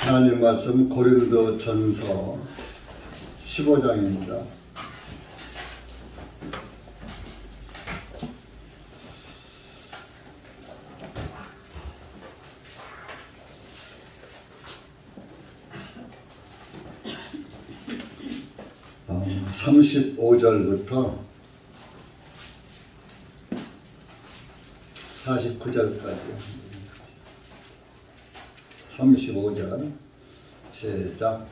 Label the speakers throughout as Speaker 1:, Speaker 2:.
Speaker 1: 하나님 말씀 고린도전서 15장입니다. 어, 35절부터 49절까지 35절 시작.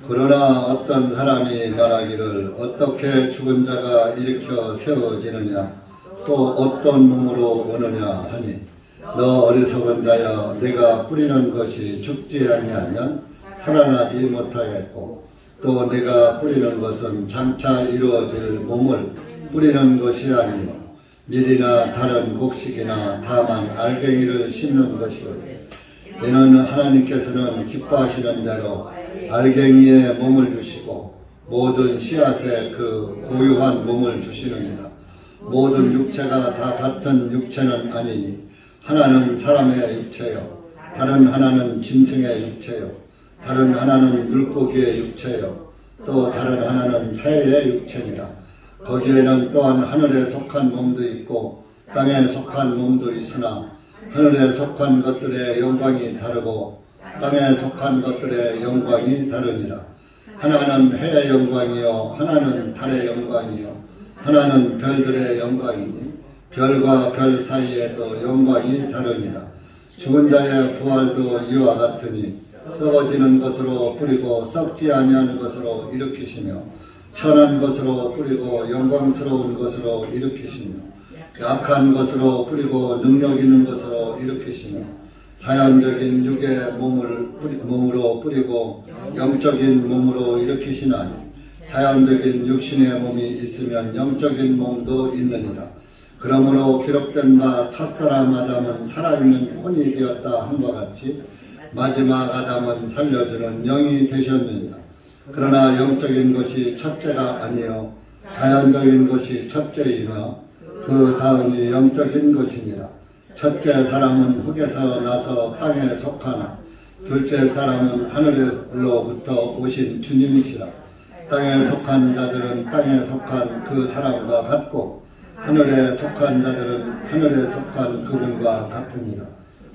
Speaker 1: 그러나 어떤 사람이 말하기를 어떻게 죽은 자가 일으켜 세워지느냐 또 어떤 몸으로 오느냐 하니 너 어리석은 자여 내가 뿌리는 것이 죽지 아니하면 살아나지 못하겠고 또 내가 뿌리는 것은 장차 이루어질 몸을 뿌리는 것이 아니요 밀이나 다른 곡식이나 다만 알갱이를 심는 것이거든. 이는 하나님께서는 기뻐하시는 대로 알갱이에 몸을 주시고 모든 씨앗에 그 고유한 몸을 주시느니라. 모든 육체가 다 같은 육체는 아니니 하나는 사람의 육체요 다른 하나는 짐승의 육체요 다른 하나는 물고기의 육체요 또 다른 하나는 새의 육체니라. 거기에는 또한 하늘에 속한 몸도 있고 땅에 속한 몸도 있으나 하늘에 속한 것들의 영광이 다르고 땅에 속한 것들의 영광이 다르니라. 하나는 해의 영광이요 하나는 달의 영광이요 하나는 별들의 영광이니 별과 별 사이에도 영광이 다르니라. 죽은 자의 부활도 이와 같으니 썩어지는 것으로 뿌리고 썩지 아니하는 것으로 일으키시며 천한 것으로 뿌리고 영광스러운 것으로 일으키시며 약한 것으로 뿌리고 능력 있는 것으로 일으키시며 자연적인 육의 몸으로 뿌리고 영적인 몸으로 일으키시나니 자연적인 육신의 몸이 있으면 영적인 몸도 있느니라. 그러므로 기록된 바 첫사람 아담은 살아있는 혼이 되었다 한과 같이 마지막 아담은 살려주는 영이 되셨느니라. 그러나 영적인 것이 첫째가 아니요 자연적인 것이 첫째이며 그 다음이 영적인 것이니라. 첫째 사람은 흙에서 나서 땅에 속하나 둘째 사람은 하늘로부터 오신 주님이시라. 땅에 속한 자들은 땅에 속한 그 사람과 같고 하늘에 속한 자들은 하늘에 속한 그분과 같으니라.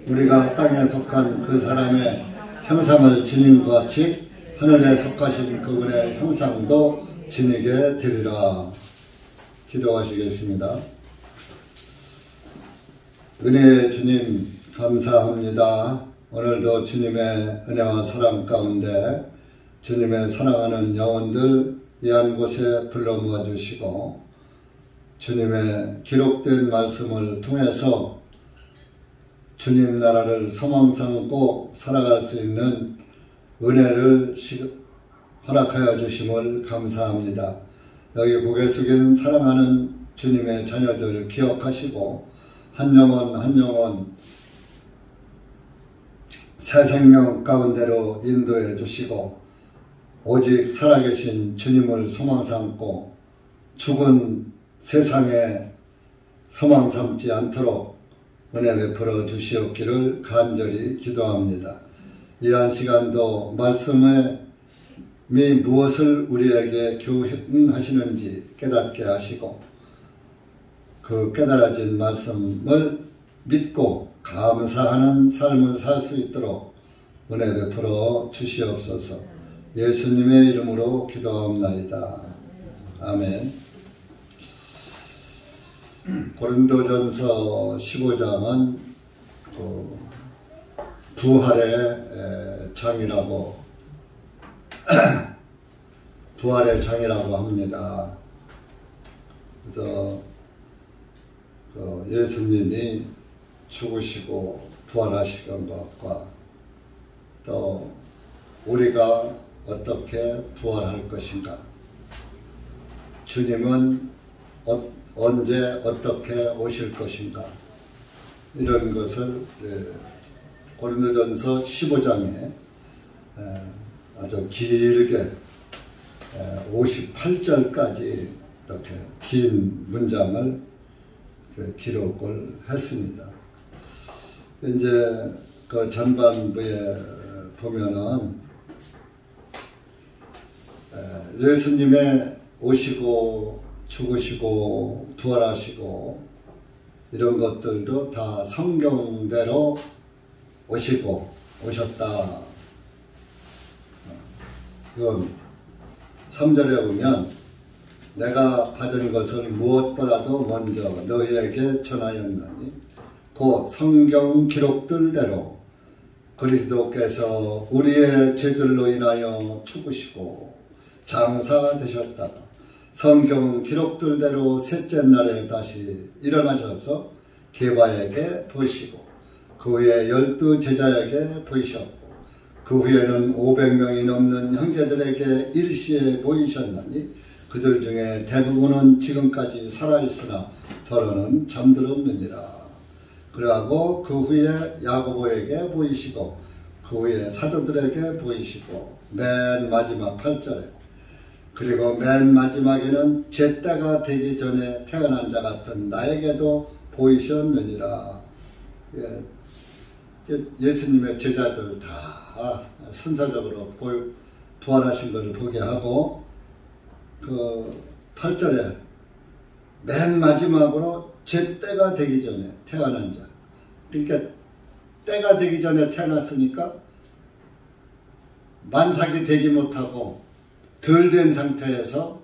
Speaker 1: 우리가 땅에 속한 그 사람의 형상을 지닌 것 같이 하늘에 속하신 그분의 형상도 지니게 되리라. 기도하시겠습니다. 은혜의 주님 감사합니다. 오늘도 주님의 은혜와 사랑 가운데 주님의 사랑하는 영혼들 이 한 곳에 불러 모아주시고 주님의 기록된 말씀을 통해서 주님 나라를 소망 삼고 살아갈 수 있는 은혜를 허락하여 주심을 감사합니다. 여기 고개 숙인 사랑하는 주님의 자녀들 기억하시고 한 영혼 한 영혼 새 생명 가운데로 인도해 주시고 오직 살아계신 주님을 소망 삼고 죽은 세상에 소망 삼지 않도록 은혜 베풀어 주시옵기를 간절히 기도합니다. 이러한 시간도 말씀이 무엇을 우리에게 교훈하시는지 깨닫게 하시고 그 깨달아진 말씀을 믿고 감사하는 삶을 살 수 있도록 은혜 베풀어 주시옵소서. 예수님의 이름으로 기도합나이다. 아멘. 고린도전서 15장은 부활의 장이라고 부활의 장이라고 합니다. 그래서 예수님이 죽으시고 부활하시는 것과 또 우리가 어떻게 부활할 것인가, 주님은 언제 어떻게 오실 것인가, 이런 것을 고린도전서 15장에 아주 길게 58절까지 이렇게 긴 문장을 기록을 했습니다. 이제 그 전반부에 보면은 예수님의 오시고 죽으시고 부활하시고 이런 것들도 다 성경대로 오셨다. 이건 3절에 보면 내가 받은 것을 무엇보다도 먼저 너희에게 전하였나니 곧 성경 기록들대로 그리스도께서 우리의 죄들로 인하여 죽으시고 장사되셨다가 성경 기록들대로 셋째 날에 다시 일어나셔서 게바에게 보이시고 그 후에 12 제자에게 보이셨고 그 후에는 500명이 넘는 형제들에게 일시에 보이셨나니 그들 중에 대부분은 지금까지 살아있으나 더러는 잠들었느니라. 그러고 그 후에 야고보에게 보이시고 그 후에 사도들에게 보이시고 맨 마지막 8절에 그리고 맨 마지막에는 제 때가 되기 전에 태어난 자 같은 나에게도 보이셨느니라. 예수님의 제자들 다 순서적으로 부활하신 것을 보게 하고 그 8절에 맨 마지막으로 제 때가 되기 전에 태어난 자. 그러니까 때가 되기 전에 태어났으니까 만삭이 되지 못하고 덜 된 상태에서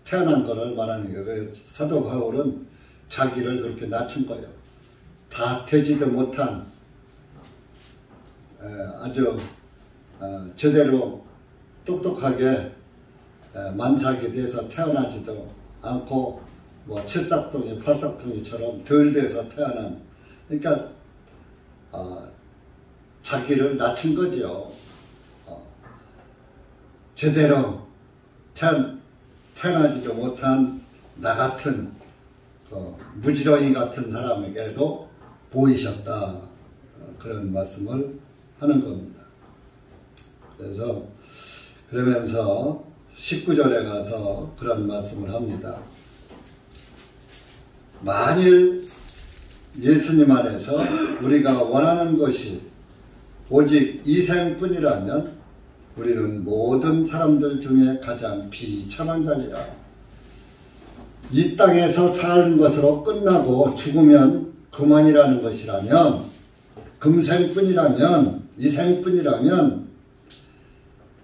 Speaker 1: 태어난 것을 말하는 거예요. 사도 바울은 자기를 그렇게 낮춘 거예요. 다 되지도 못한 아주 제대로 똑똑하게 만삭이 돼서 태어나지도 않고 뭐 칠삭둥이 팔삭둥이처럼 덜 돼서 태어난, 그러니까 자기를 낮춘 거죠. 제대로 태어나지도 못한 나 같은 무지렁이 같은 사람에게도 보이셨다. 그런 말씀을 하는 겁니다. 그래서 그러면서 19절에 가서 그런 말씀을 합니다. 만일 예수님 안에서 우리가 원하는 것이 오직 이 생뿐이라면 우리는 모든 사람들 중에 가장 비참한 자니라. 이 땅에서 사는 것으로 끝나고 죽으면 그만이라는 것이라면, 금생뿐이라면, 이 생뿐이라면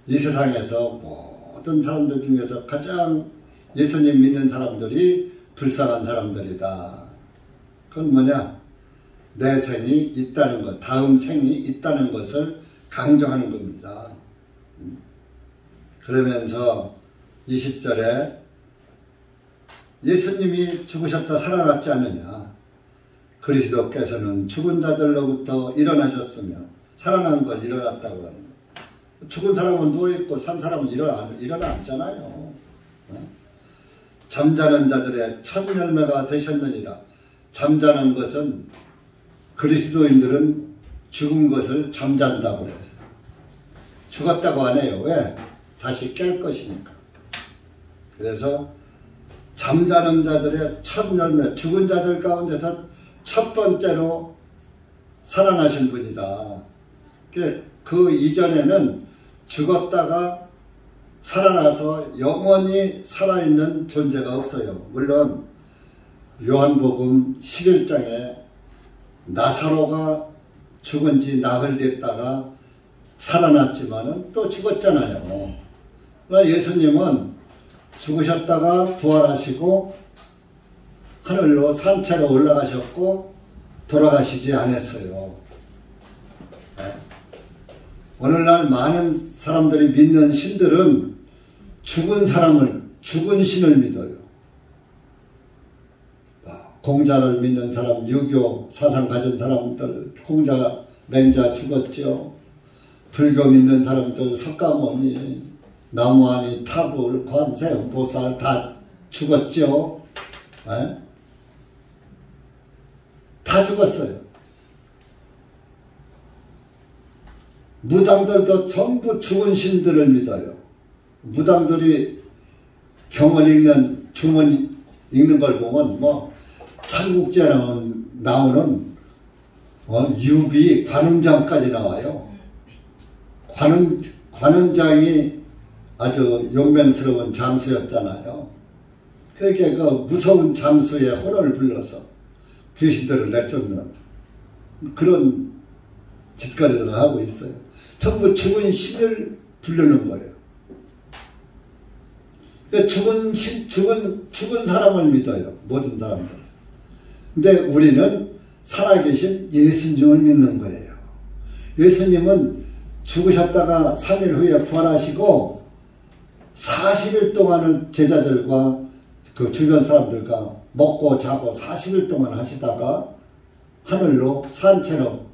Speaker 1: 이 세상에서 모든 사람들 중에서 가장 예수님 믿는 사람들이 불쌍한 사람들이다. 그건 뭐냐? 내 생이 있다는 것, 다음 생이 있다는 것을 강조하는 겁니다. 그러면서 20절에 예수님이 죽으셨다 살아났지 않느냐. 그리스도께서는 죽은 자들로부터 일어나셨으며 살아난 걸 일어났다고 하는 거예요. 죽은 사람은 누워있고 산 사람은 일어났잖아요. 잠자는 자들의 첫 열매가 되셨느니라. 잠자는 것은 그리스도인들은 죽은 것을 잠잔다고 그래요. 죽었다고 안 해요. 왜? 다시 깰 것이니까. 그래서 잠자는 자들의 첫 열매, 죽은 자들 가운데서 첫 번째로 살아나신 분이다. 그 이전에는 죽었다가 살아나서 영원히 살아있는 존재가 없어요. 물론 요한복음 11장에 나사로가 죽은 지 나흘 됐다가 살아났지만은 또 죽었잖아요. 그러나 예수님은 죽으셨다가 부활하시고 하늘로 산채로 올라가셨고 돌아가시지 않았어요. 오늘날 많은 사람들이 믿는 신들은 죽은 사람을, 죽은 신을 믿어요. 공자를 믿는 사람, 유교 사상 가진 사람들, 공자, 맹자 죽었죠. 불교 믿는 사람들, 석가모니, 나무아니, 타불, 관세, 보살 다 죽었죠. 다 죽었어요. 무당들도 전부 죽은 신들을 믿어요. 무당들이 경을 읽는, 주문 읽는 걸 보면 뭐 삼국지에 나오는 유비, 관음장까지 나와요. 관원장이 아주 용맹스러운 잠수였잖아요. 그렇게 그 무서운 잠수에 혼을 불러서 귀신들을 내쫓는 그런 짓거리들을 하고 있어요. 전부 죽은 신을 부르는 거예요. 죽은 사람을 믿어요. 모든 사람들. 근데 우리는 살아계신 예수님을 믿는 거예요. 예수님은 죽으셨다가 3일 후에 부활하시고 40일 동안은 제자들과 그 주변 사람들과 먹고 자고 40일 동안 하시다가 하늘로 산채로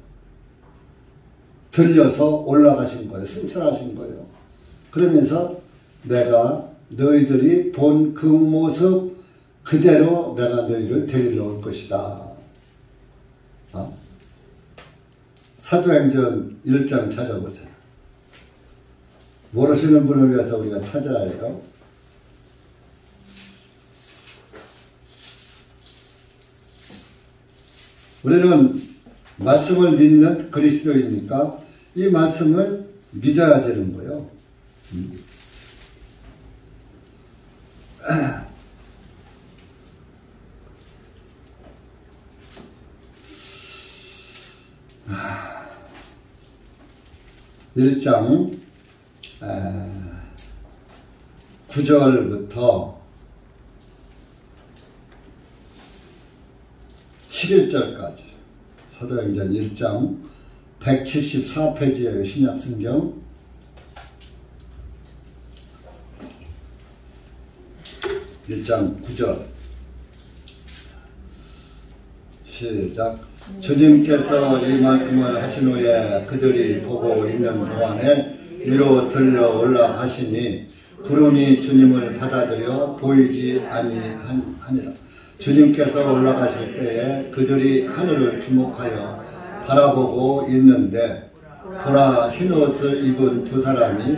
Speaker 1: 들려서 올라가신 거예요. 승천하신 거예요. 그러면서 내가 너희들이 본 그 모습 그대로 내가 너희를 데리러 올 것이다. 사도행전 1장 찾아보세요. 모르시는 분을 위해서 우리가 찾아야 해요. 우리는 말씀을 믿는 그리스도이니까 이 말씀을 믿어야 되는 거예요. 일 장 9절부터 11절까지 사도행전 1장 174페이지의 신약성경 1장 9절 시작. 주님께서 이 말씀을 하신 후에 그들이 보고 있는 동안에 위로 들려 올라가시니 구름이 주님을 받아들여 보이지 아니하니라. 주님께서 올라가실 때에 그들이 하늘을 주목하여 바라보고 있는데 보라, 흰옷을 입은 두 사람이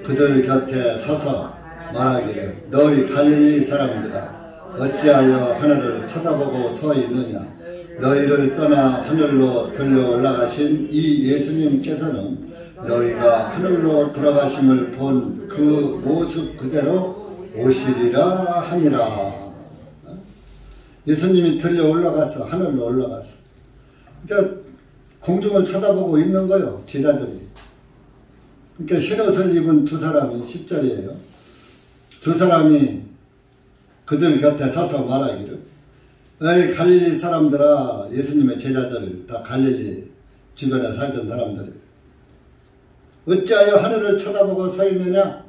Speaker 1: 그들 곁에 서서 말하기를 너희 갈릴리 사람들아 어찌하여 하늘을 쳐다보고 서 있느냐. 너희를 떠나 하늘로 들려 올라가신 이 예수님께서는 너희가 하늘로 들어가심을 본 그 모습 그대로 오시리라 하니라. 예수님이 들려 올라가서 하늘로 올라가서 그러니까 공중을 쳐다보고 있는 거예요. 제자들이. 그러니까 흰옷을 입은 두 사람이 10절이에요. 두 사람이 그들 곁에 서서 말하기를 에이 갈릴리 사람들아, 예수님의 제자들 다 갈릴리 주변에 살던 사람들이 어찌하여 하늘을 쳐다보고 서 있느냐.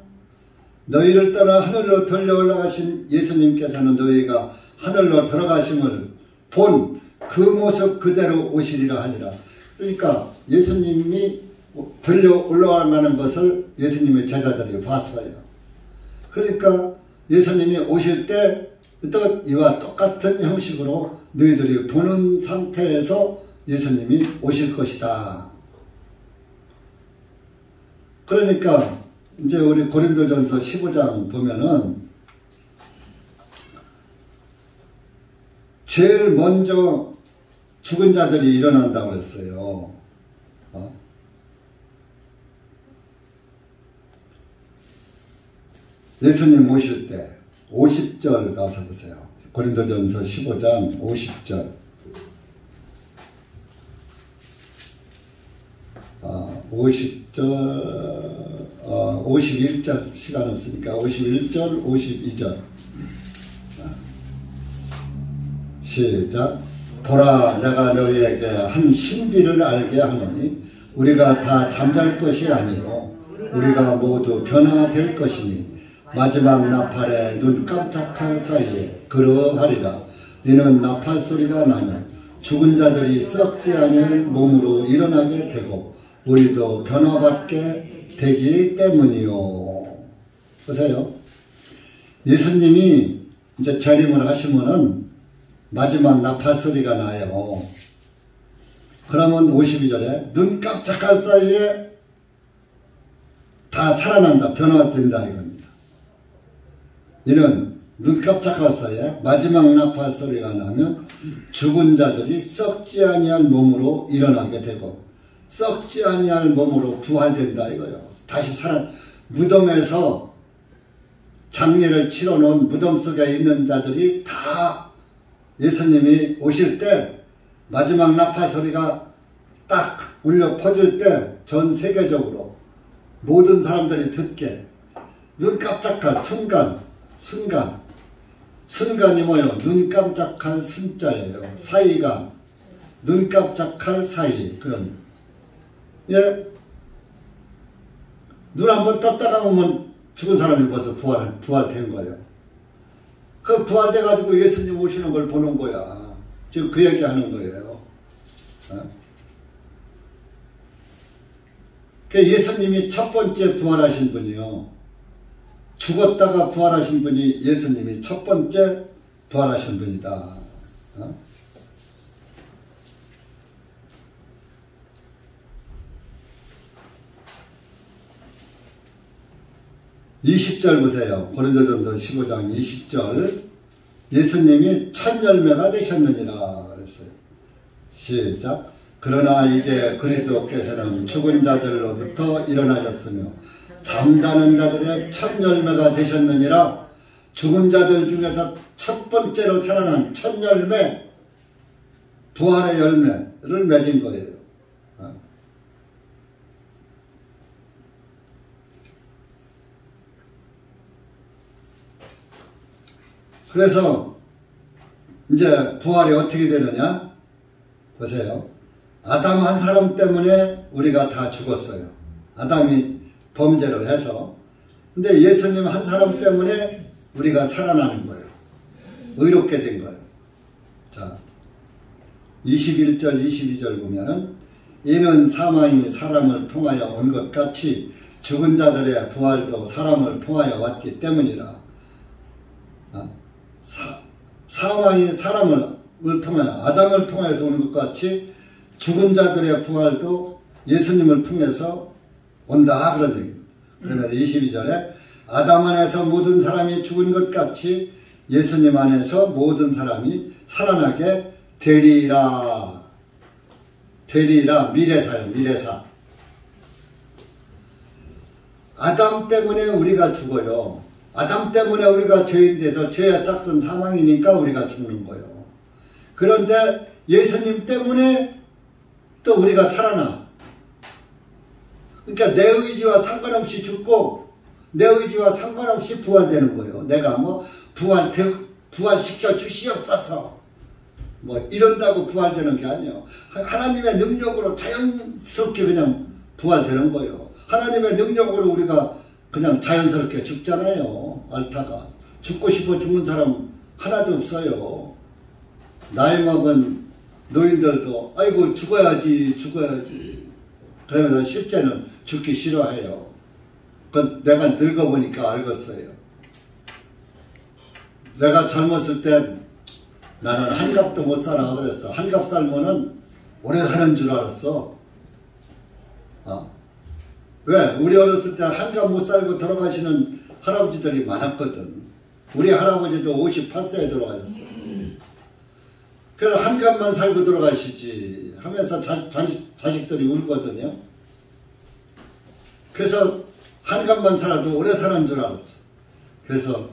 Speaker 1: 너희를 떠나 하늘로 들려 올라가신 예수님께서는 너희가 하늘로 들어가심을 본 그 모습 그대로 오시리라 하니라. 그러니까 예수님이 들려 올라가는 것을 예수님의 제자들이 봤어요. 그러니까 예수님이 오실 때 또 이와 똑같은 형식으로 너희들이 보는 상태에서 예수님이 오실 것이다. 그러니까 이제 우리 고린도전서 15장 보면은 제일 먼저 죽은 자들이 일어난다고 그랬어요. 예수님 오실 때 50절 가서 보세요. 고린도전서 15장 50절. 51절 시간 없으니까 51절 52절 시작. 보라, 내가 너희에게 한 신비를 알게 하노니 우리가 다 잠잘 것이 아니요 우리가 모두 변화될 것이니 마지막 나팔에 눈 깜짝할 사이에 그러하리라. 이는 나팔 소리가 나면 죽은 자들이 썩지 않을 몸으로 일어나게 되고 우리도 변화받게 되기 때문이요. 보세요. 예수님이 이제 재림을 하시면은 마지막 나팔 소리가 나요. 그러면 52절에 눈 깜짝할 사이에 다 살아난다, 변화된다 이겁니다. 이는 눈 깜짝할 사이에 마지막 나팔 소리가 나면 죽은 자들이 썩지 아니한 몸으로 일어나게 되고 썩지 아니할 몸으로 부활된다 이거요. 다시 살아. 무덤에서 장례를 치러 놓은 무덤 속에 있는 자들이 다 예수님이 오실 때 마지막 나팔 소리가 딱 울려 퍼질 때 전 세계적으로 모든 사람들이 듣게 눈 깜짝할 순간이 뭐예요? 눈 깜짝할 순자예요. 사이가 눈 깜짝할 사이. 그런 예, 눈 한번 떴다가 보면 죽은 사람이 벌써 부활된 거예요. 그 부활돼 가지고 예수님 오시는 걸 보는 거야. 지금 그 얘기 하는 거예요. 예수님이 첫 번째 부활하신 분이요. 죽었다가 부활하신 분이 예수님이 첫 번째 부활하신 분이다. 20절 보세요. 고린도전서 15장 20절. 예수님이 첫 열매가 되셨느니라 그랬어요. 시작. 그러나 이제 그리스도께서는 죽은 자들로부터 일어나셨으며 잠자는 자들의 첫 열매가 되셨느니라. 죽은 자들 중에서 첫 번째로 살아난 첫 열매, 부활의 열매를 맺은 거예요. 그래서 이제 부활이 어떻게 되느냐? 보세요. 아담 한 사람 때문에 우리가 다 죽었어요. 아담이 범죄를 해서. 근데 예수님 한 사람 때문에 우리가 살아나는 거예요. 의롭게 된 거예요. 자, 21절, 22절 보면은 이는 사망이 사람을 통하여 온 것 같이 죽은 자들의 부활도 사람을 통하여 왔기 때문이라. 사망이 사람을 통하여 아담을 통해서 온 것 같이 죽은 자들의 부활도 예수님을 통해서 온다 그런 얘기입니다. 그러면서 22절에 아담 안에서 모든 사람이 죽은 것 같이 예수님 안에서 모든 사람이 살아나게 되리라. 미래사요. 미래사. 아담 때문에 우리가 죽어요. 아담 때문에 우리가 죄인 돼서 죄의 싹은 사망이니까 우리가 죽는 거예요. 그런데 예수님 때문에 또 우리가 살아나. 그러니까 내 의지와 상관없이 죽고 내 의지와 상관없이 부활되는 거예요. 내가 뭐 부활시켜 주시옵소서 뭐 이런다고 부활되는 게 아니에요. 하나님의 능력으로 자연스럽게 그냥 부활되는 거예요. 하나님의 능력으로 우리가 그냥 자연스럽게 죽잖아요. 알타가. 죽고 싶어 죽는 사람 하나도 없어요. 나이 먹은 노인들도 아이고 죽어야지 그러면서 실제는 죽기 싫어해요. 그건 내가 늙어보니까 알겠어요. 내가 젊었을 땐 나는 한갑도 못 살아 그랬어. 한갑 살면은 오래 사는 줄 알았어. 왜? 우리 어렸을 때 한갑 못 살고 돌아가시는 할아버지들이 많았거든. 우리 할아버지도 58세에 돌아가셨어. 그래서 한갑만 살고 돌아가시지 하면서 자식들이 울거든요. 그래서 한갑만 살아도 오래 사는 줄 알았어. 그래서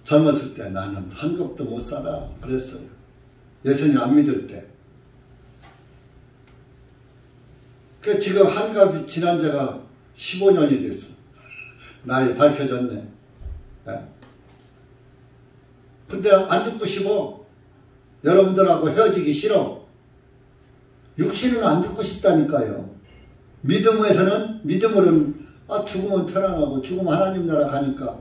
Speaker 1: 젊었을 때 나는 한갑도 못 살아 그랬어요. 예수님 안 믿을 때. 그 지금 한갑이 지난 지가 15년이 됐어. 나이 밝혀졌네. 근데 안 죽고 싶어. 여러분들하고 헤어지기 싫어. 육신은 안 죽고 싶다니까요. 믿음으로는 죽으면 편안하고 죽으면 하나님 나라 가니까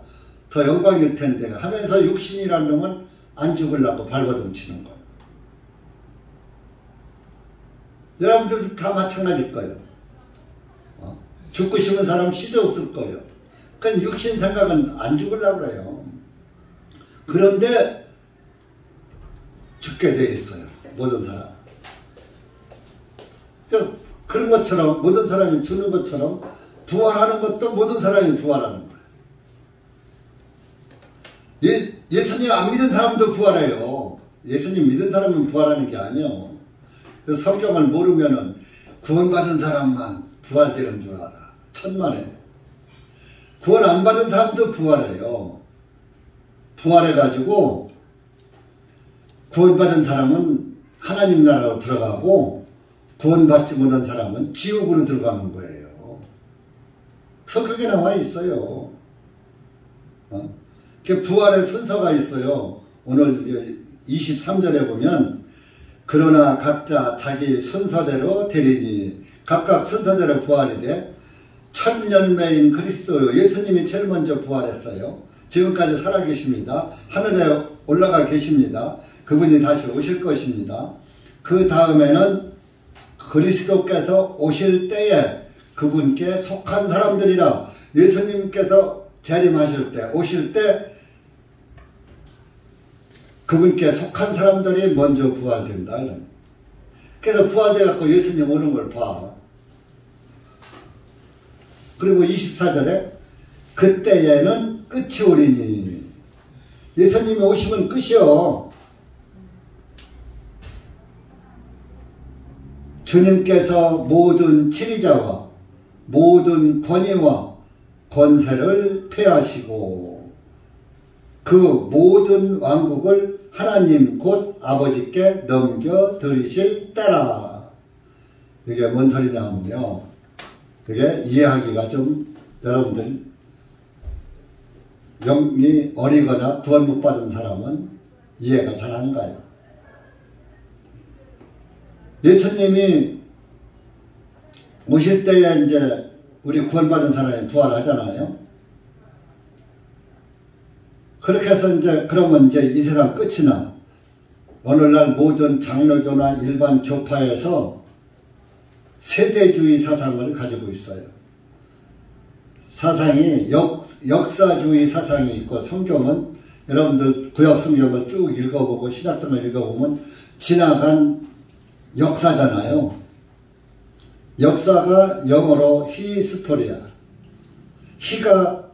Speaker 1: 더 영광일 텐데 하면서 육신이라는 놈은 안 죽으려고 발버둥 치는 거예요. 여러분들도 다 마찬가지일 거예요. 죽고 싶은 사람 시도 없을 거예요. 그건 육신 생각은 안 죽으려고 그래요. 그런데 죽게 돼 있어요. 모든 사람. 그런 것처럼 모든 사람이 죽는 것처럼 부활하는 것도 모든 사람이 부활하는 거예요. 예수님 안 믿은 사람도 부활해요. 예수님 믿은 사람은 부활하는 게 아니에요. 성경을 모르면은 구원받은 사람만 부활되는 줄 알아. 천만에. 구원 안 받은 사람도 부활해요. 부활해가지고 구원받은 사람은 하나님 나라로 들어가고 구원받지 못한 사람은 지옥으로 들어가는 거예요. 성경에 나와 있어요. 부활의 순서가 있어요. 오늘 23절에 보면 그러나 각자 자기 순서대로 되리니 각각 순서대로 부활이 돼 천년매인 그리스도 예수님이 제일 먼저 부활했어요. 지금까지 살아계십니다. 하늘에 올라가 계십니다. 그분이 다시 오실 것입니다. 그 다음에는 그리스도께서 오실 때에 그분께 속한 사람들이라 예수님께서 재림하실 때 오실 때 그분께 속한 사람들이 먼저 부활된다. 그래서 부활돼 갖고 예수님 오는 걸 봐. 그리고 24절에 그때에는 끝이 오리니 예수님이 오시면 끝이요. 주님께서 모든 치리자와 모든 권위와 권세를 폐하시고 그 모든 왕국을 하나님 곧 아버지께 넘겨드리실 때라. 이게 뭔 소리냐 하면요. 그게 이해하기가 좀 여러분들 영이 어리거나 구원 못 받은 사람은 이해가 잘 안 가요. 예수님이 오실 때에 이제 우리 구원받은 사람이 부활하잖아요. 그렇게 해서 이제 그러면 이제 이 세상 끝이 나. 오늘날 모든 장로교나 일반 교파에서 세대주의 사상을 가지고 있어요. 사상이 역사주의 사상이 있고 성경은 여러분들 구약 성경을 쭉 읽어보고 신약성을 읽어보면 지나간 역사잖아요. 역사가 영어로 히스토리야. 히가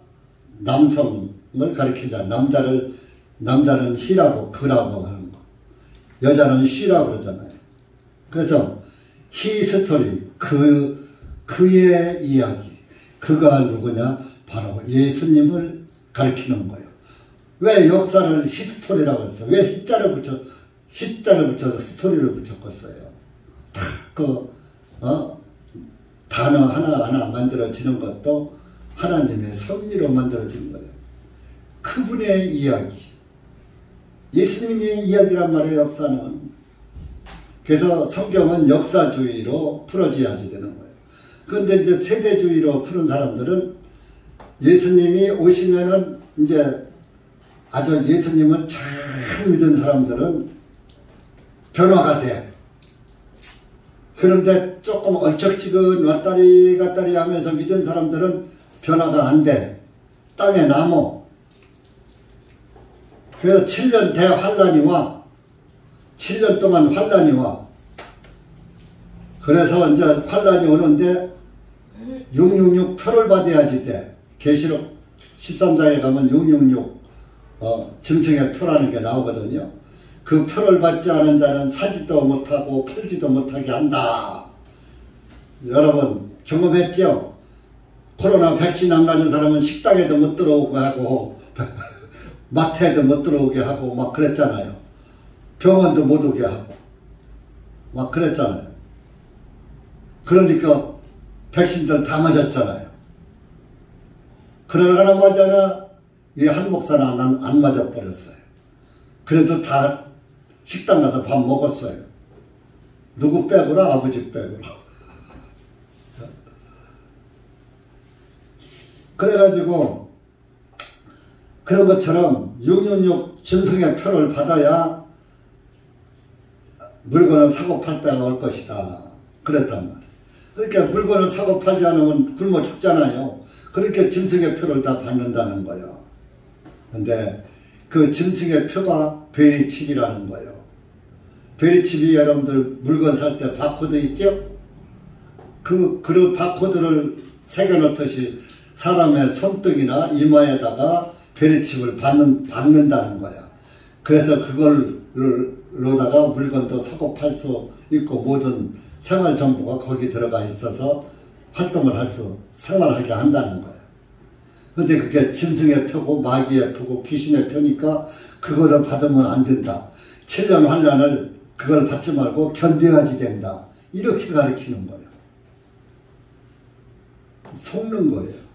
Speaker 1: 남성을 가리키자. 남자는 히라고 그라고 하는 거. 여자는 쉬라고 그러잖아요. 그래서 히스토리 그의 이야기. 그가 누구냐? 바로 예수님을 가리키는 거예요. 왜 역사를 히스토리라고 했어요? 왜 히자를 붙여서 스토리를 붙였겠어요? 단어 하나하나 만들어지는 것도 하나님의 섭리로 만들어진 거예요. 그분의 이야기. 예수님의 이야기란 말이에요, 역사는. 그래서 성경은 역사주의로 풀어져야지 되는 거예요. 그런데 이제 세대주의로 푸는 사람들은 예수님이 오시면은 이제 아주 예수님은 잘 믿은 사람들은 변화가 돼. 그런데 조금 얼쩍지근 왔다리 갔다리 하면서 믿은 사람들은 변화가 안 돼. 땅에 남어. 그래서 7년 대환란이 와. 7년 동안 환란이 와. 그래서 이제 환란이 오는데 666 표를 받아야지 돼. 계시록 13장에 가면 666 짐승의 표라는 게 나오거든요. 그 표를 받지 않은 자는 사지도 못하고 팔지도 못하게 한다. 여러분 경험했죠? 코로나 백신 안 맞은 사람은 식당에도 못 들어오게 하고 마트에도 못 들어오게 하고 막 그랬잖아요. 병원도 못 오게 하고 막 그랬잖아요. 그러니까 백신들 다 맞았잖아요. 그러나 이 한 목사는 안 맞아버렸어요. 그래도 다 식당 가서 밥 먹었어요. 누구 빼고라? 아버지 빼고라. 그래가지고 그런 것처럼 666 짐승의 표를 받아야 물건을 사고 팔 때가 올 것이다. 그랬단 말이에요. 그러니까 물건을 사고 팔지 않으면 굶어 죽잖아요. 그렇게 짐승의 표를 다 받는다는 거예요. 근데 그 짐승의 표가 베리칩이라는 거예요. 베리칩이 여러분들 물건 살 때 바코드 있죠? 그 바코드를 새겨놓듯이 사람의 손등이나 이마에다가 베리칩을 박는다는 거야. 그래서 그걸로다가 물건도 사고 팔 수 있고 모든 생활정보가 거기 들어가 있어서 활동을 생활하게 한다는 거예요. 근데 그게 짐승의 표고 마귀의 표고 귀신의 표니까 그거를 받으면 안 된다. 7년 환란을 그걸 받지 말고 견뎌야지 된다. 이렇게 가르치는 거예요. 속는 거예요.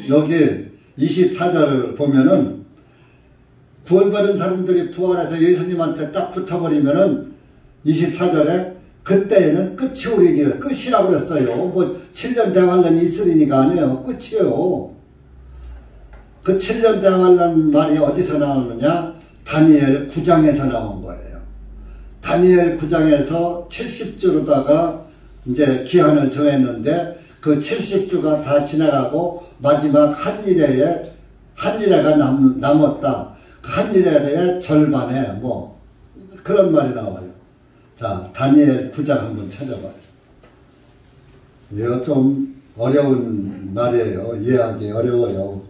Speaker 1: 여기 24절을 보면은 구원받은 사람들이 부활해서 예수님한테 딱 붙어버리면은 24절에 그때에는 끝이 오리니 끝이라고 그랬어요. 뭐 7년 대환란이 있으리니까 아니에요. 끝이에요. 그 7년 대환란 말이 어디서 나오느냐? 다니엘 9장에서 나온 거예요. 다니엘 9장에서 70주로다가 이제 기한을 정했는데 그 70주가 다 지나가고 마지막 한일회가 남았다. 그 한일회의 절반에 뭐 그런 말이 나와요. 자, 다니엘 9장 한번 찾아봐요. 이거 좀 어려운 말이에요. 이해하기 어려워요.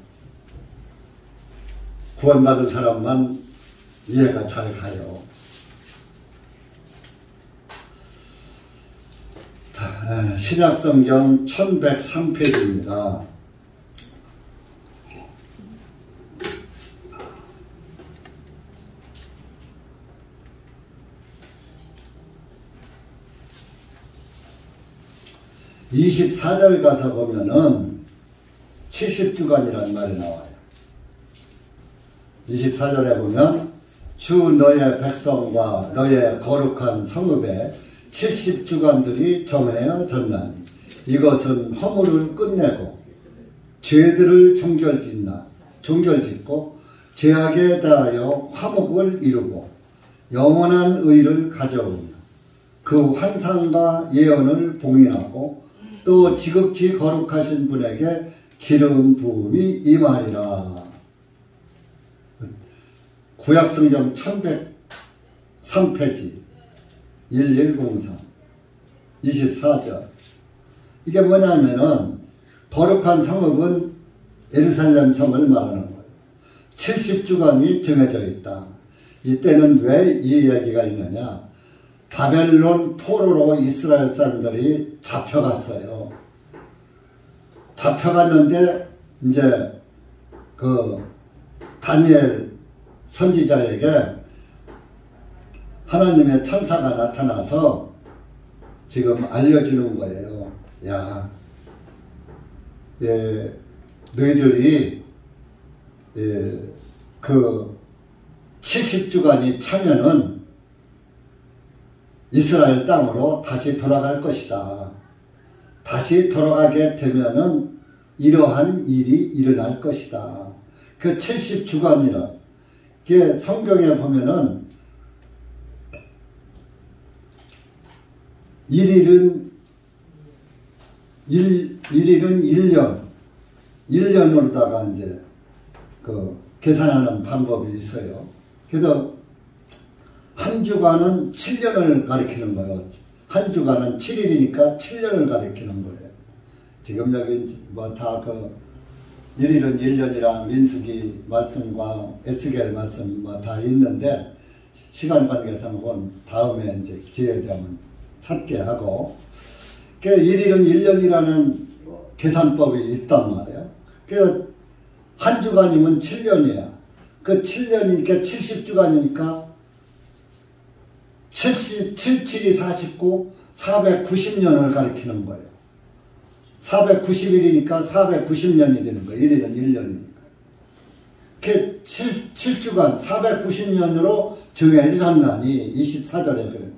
Speaker 1: 구원받은 사람만 이해가 잘 가요. 신약성경 1103페이지입니다. (24절) 가서 보면은 70주간이라는 말이 나와요. 24절에 보면 주 너의 백성과 너의 거룩한 성읍에 70주간들이 정해졌나니 이것은 허물을 끝내고 죄들을 종결짓고 죄악에 대하여 화목을 이루고 영원한 의를 가져오며 그 환상과 예언을 봉인하고 또 지극히 거룩하신 분에게 기름 부음이 임하리라. 구약성경 1103페이지 1103 24절. 이게 뭐냐면은 거룩한 성읍은 예루살렘 성을 말하는 거예요. 70주간이 정해져 있다. 이때는 왜 이 얘기가 있느냐? 바벨론 포로로 이스라엘 사람들이 잡혀갔어요. 잡혀갔는데 이제 그 다니엘 선지자에게 하나님의 천사가 나타나서 지금 알려주는 거예요. 야, 너희들이 그 70주간이 차면은 이스라엘 땅으로 다시 돌아갈 것이다. 다시 돌아가게 되면은 이러한 일이 일어날 것이다. 그 70주간이라 그 성경에 보면은 일일은 1년으로다가 이제 그 계산하는 방법이 있어요. 그래서 한 주간은 7년을 가리키는 거예요. 한 주간은 7일이니까 7년을 가리키는 거예요. 지금 여기 뭐 다 그 1일은 1년이라 민수기 말씀과 에스겔 말씀 뭐 다 있는데 시간 관계상은 다음에 이제 기회 되면 찾게 하고, 그 1일은 1년이라는 계산법이 있단 말이에요. 그래서 한 주간이면 7년이야. 그 7년이니까 70주간이니까 77이 49, 490년을 가리키는 거예요. 490일이니까 490년이 되는 거예요. 1일은 1년이니까. 그 7주간 490년으로 정해졌나니 24절에 그럽니다.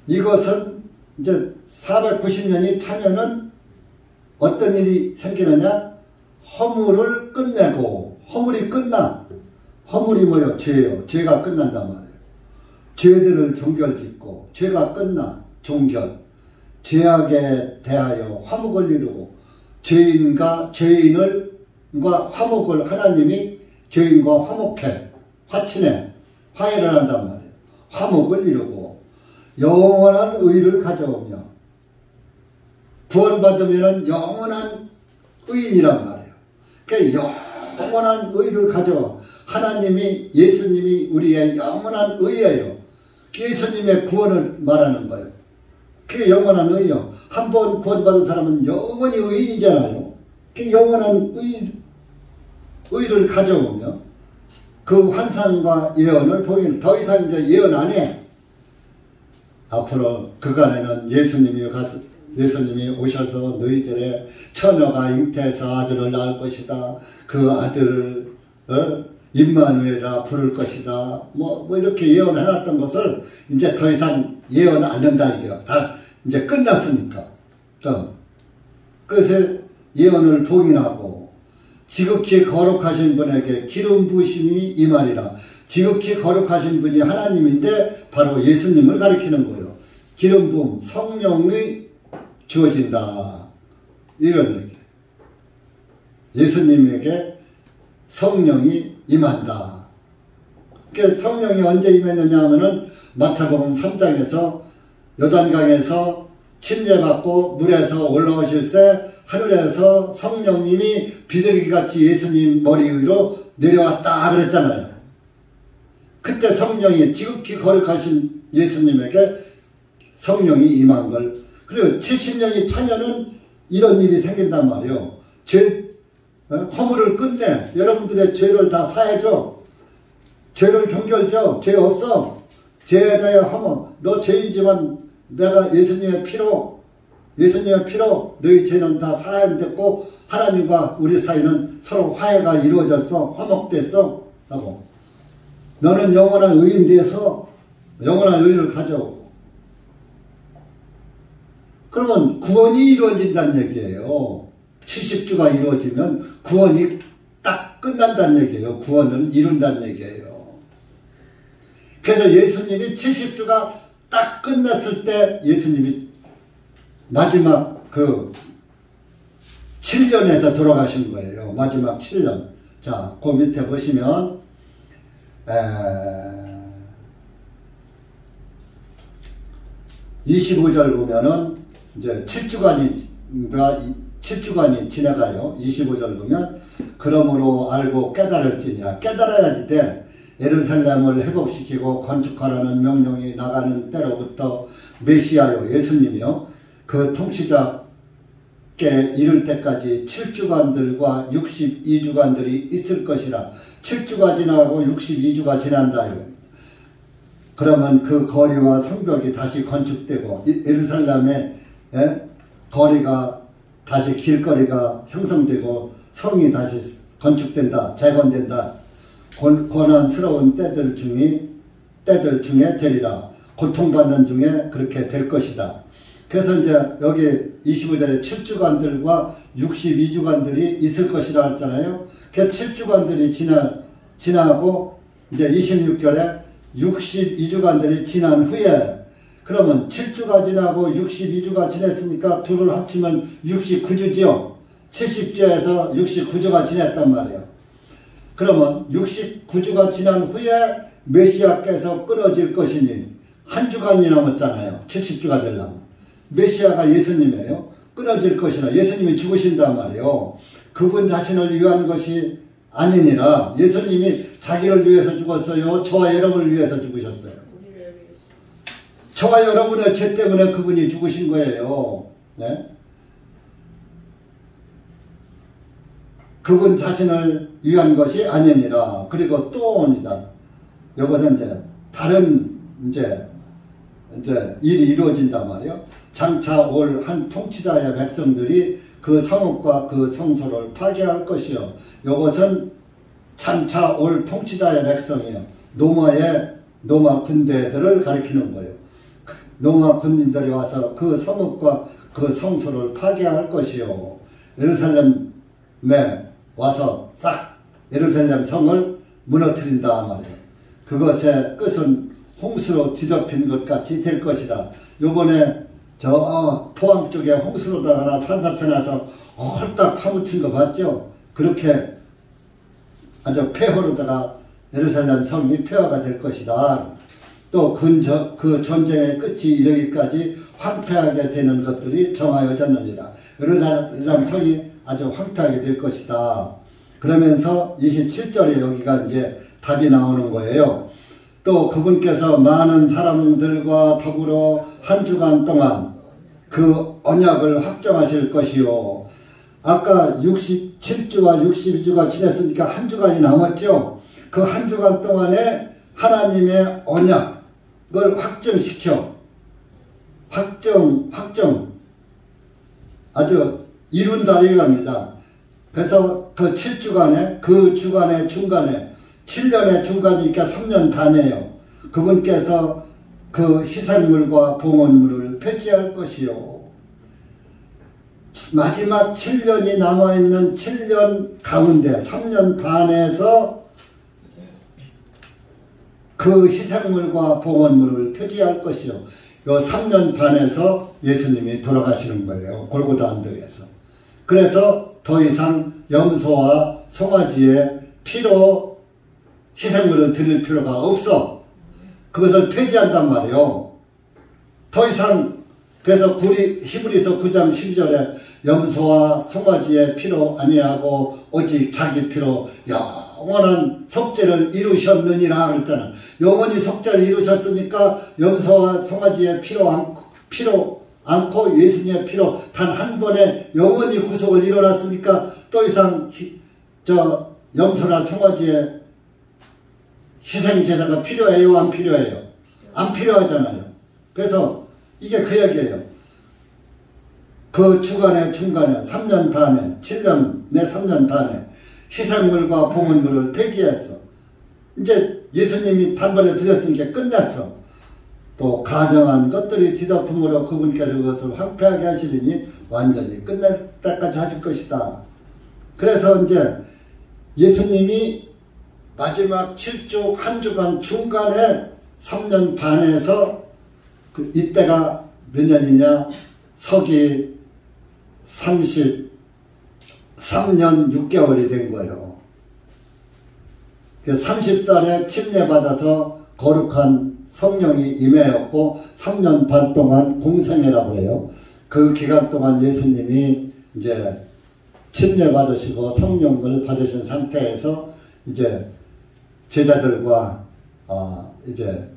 Speaker 1: 이것은 이제 490년이 차면은 어떤 일이 생기느냐? 허물을 끝내고, 허물이 끝나. 허물이 뭐요? 죄요. 죄가 끝난단 말이에요. 죄들을 종결짓고, 죄가 끝나. 종결. 죄악에 대하여 화목을 이루고, 죄인과 화목을 하나님이 죄인과 화목해, 화친해, 화해를 한단 말이에요. 화목을 이루고 영원한 의를 가져오며, 구원받으면 영원한 의인이란 말이에요. 그러니까 영원한 의를 가져와. 하나님이, 예수님이 우리의 영원한 의예요. 예수님의 구원을 말하는 거예요. 그게 영원한 의요. 한 번 구원받은 사람은 영원히 의인이잖아요. 그 영원한 의를 가져오며 그 환상과 예언을 보이는, 더 이상 이제 예언 안 해. 앞으로 그간에는 예수님이 오셔서 너희들의 처녀가 잉태해서 아들을 낳을 것이다. 그 아들을 임마누엘이라 부를 것이다. 뭐 이렇게 예언해놨던 것을 이제 더 이상 예언 안 한다 이게요. 다 이제 끝났으니까. 그래서 예언을 봉인하고 지극히 거룩하신 분에게 기름 부으심이 임하리라. 지극히 거룩하신 분이 하나님인데 바로 예수님을 가리키는 거예요. 기름 부음, 성령이 주어진다. 이런 얘기. 예수님에게 성령이 임한다. 그러니까 성령이 언제 임했느냐 하면은 마태복음 3장에서 요단강에서 침례받고 물에서 올라오실 때 하늘에서 성령님이 비둘기같이 예수님 머리 위로 내려왔다 그랬잖아요. 그때 성령이 지극히 거룩하신 예수님에게 성령이 임한 걸. 그리고 70년이 차면은 이런 일이 생긴단 말이에요. 허물을 끝내. 여러분들의 죄를 다 사해줘. 죄를 종결줘. 죄 없어. 죄에 대해 허물. 너 죄이지만 내가 예수님의 피로 너희 죄는 다 사함됐고 하나님과 우리 사이는 서로 화해가 이루어졌어. 화목됐어. 라고. 너는 영원한 의인 돼서 영원한 의인을 가져오고. 그러면 구원이 이루어진다는 얘기예요. 70주가 이루어지면 구원이 딱 끝난다는 얘기예요. 구원을 이룬다는 얘기예요. 그래서 예수님이 70주가 딱 끝났을 때 예수님이 마지막 그 7년에서 돌아가신 거예요. 마지막 7년. 자, 그 밑에 보시면 25절 보면은 이제 7주간이 지나가요. 25절 보면 그러므로 알고 깨달을지니라. 깨달아야지 돼. 예루살렘을 회복시키고 건축하라는 명령이 나가는 때로부터 메시아요 예수님이요 그 통치자께 이를 때까지 7주간들과 62주간들이 있을 것이라. 7주가 지나고 62주가 지난다. 그러면 그 거리와 성벽이 다시 건축되고 예루살렘의 거리가 다시 길거리가 형성되고 성이 다시 건축된다. 재건된다. 고난스러운 때들 중에 되리라. 고통받는 중에 그렇게 될 것이다. 그래서 이제 여기 25절에 7주간들과 62주간들이 있을 것이라 했잖아요. 그 7주간들이 지나고 이제 26절에 62주간들이 지난 후에 그러면 7주가 지나고 62주가 지냈으니까 둘을 합치면 69주지요. 70주에서 69주가 지냈단 말이에요. 그러면 69주가 지난 후에 메시아께서 끊어질 것이니 한 주간이 남았잖아요. 70주가 되려면. 메시아가 예수님이에요. 끊어질 것이라. 예수님이 죽으신단 말이에요. 그분 자신을 위한 것이 아니니라. 예수님이 자기를 위해서 죽었어요. 저와 여러분을 위해서 죽으셨어요. 저와 여러분의 죄 때문에 그분이 죽으신 거예요. 네? 그분 자신을 위한 것이 아니니라. 그리고 또 옵니다. 이것은 이제 다른 이제 일이 이루어진단 말이에요. 장차 올 한 통치자의 백성들이 그 성읍과 그 성소를 파괴할 것이요. 이것은 장차 올 통치자의 백성이요. 로마 군대들을 가리키는 거예요. 로마 군인들이 와서 그 성읍과 그 성소를 파괴할 것이요. 예루살렘에 와서 싹 예루살렘 성을 무너뜨린다 말이에요. 그것의 끝은 홍수로 뒤덮인 것 같이 될 것이다. 요번에 저 포항 쪽에 홍수로다가 산사태 나서 홀딱 파묻힌 거 봤죠? 그렇게 아주 폐허로다가 예루살렘 성이 폐허가 될 것이다. 또 그 전쟁의 끝이 이르기까지 황폐하게 되는 것들이 정하여졌느니라. 예루살렘 성이 아주 황폐하게 될 것이다. 그러면서 27절에 여기가 이제 답이 나오는 거예요. 또 그분께서 많은 사람들과 더불어 한 주간 동안 그 언약을 확정하실 것이요. 아까 67주와 62주가 지났으니까 한 주간이 남았죠. 그 한 주간 동안에 하나님의 언약을 확정시켜 확정 아주 이룬다 이겁니다. 그래서 그 7주간에 그 주간의 중간에 7년의 중간이니까 3년 반이에요. 그분께서 그 희생물과 봉헌물을 폐지할 것이요. 마지막 7년이 남아있는 7년 가운데 3년 반에서 그 희생물과 봉헌물을 폐지할 것이요. 요 3년 반에서 예수님이 돌아가시는 거예요. 골고다 언덕에서. 그래서 더 이상 염소와 송아지의 피로 희생물을 드릴 필요가 없어. 그것을 폐지한단 말이에요. 더 이상 그래서 히브리서 9장 12절에 염소와 송아지의 피로 아니하고 오직 자기 피로 영원한 속죄를 이루셨느니라 그랬잖아. 영원히 속죄를 이루셨으니까 염소와 송아지의 피로 않고 예수님의 피로 단 한 번에 영원히 구속을 이뤄놨으니까 또 이상 염소나 송아지의 희생제사가 필요해요? 안 필요해요? 안 필요하잖아요. 그래서 이게 그 얘기예요. 그 주간의 중간에 3년 반에 7년 내 3년 반에 희생물과 봉헌물을 폐지했어. 이제 예수님이 단번에 드렸으니까 끝났어. 또 가정한 것들이 뒤덮음으로 그분께서 그것을 황폐하게 하시리니 완전히 끝날 때까지 하실 것이다. 그래서 이제 예수님이 마지막 7주 한 주간 중간에 3년 반에서 이때가 몇 년이냐? 서기 33년 6개월이 된 거예요. 30살에 침례받아서 거룩한 성령이 임하였고 3년 반 동안 공생애라고 해요. 그 기간 동안 예수님이 이제 침례받으시고 성령을 받으신 상태에서 이제 제자들과 이제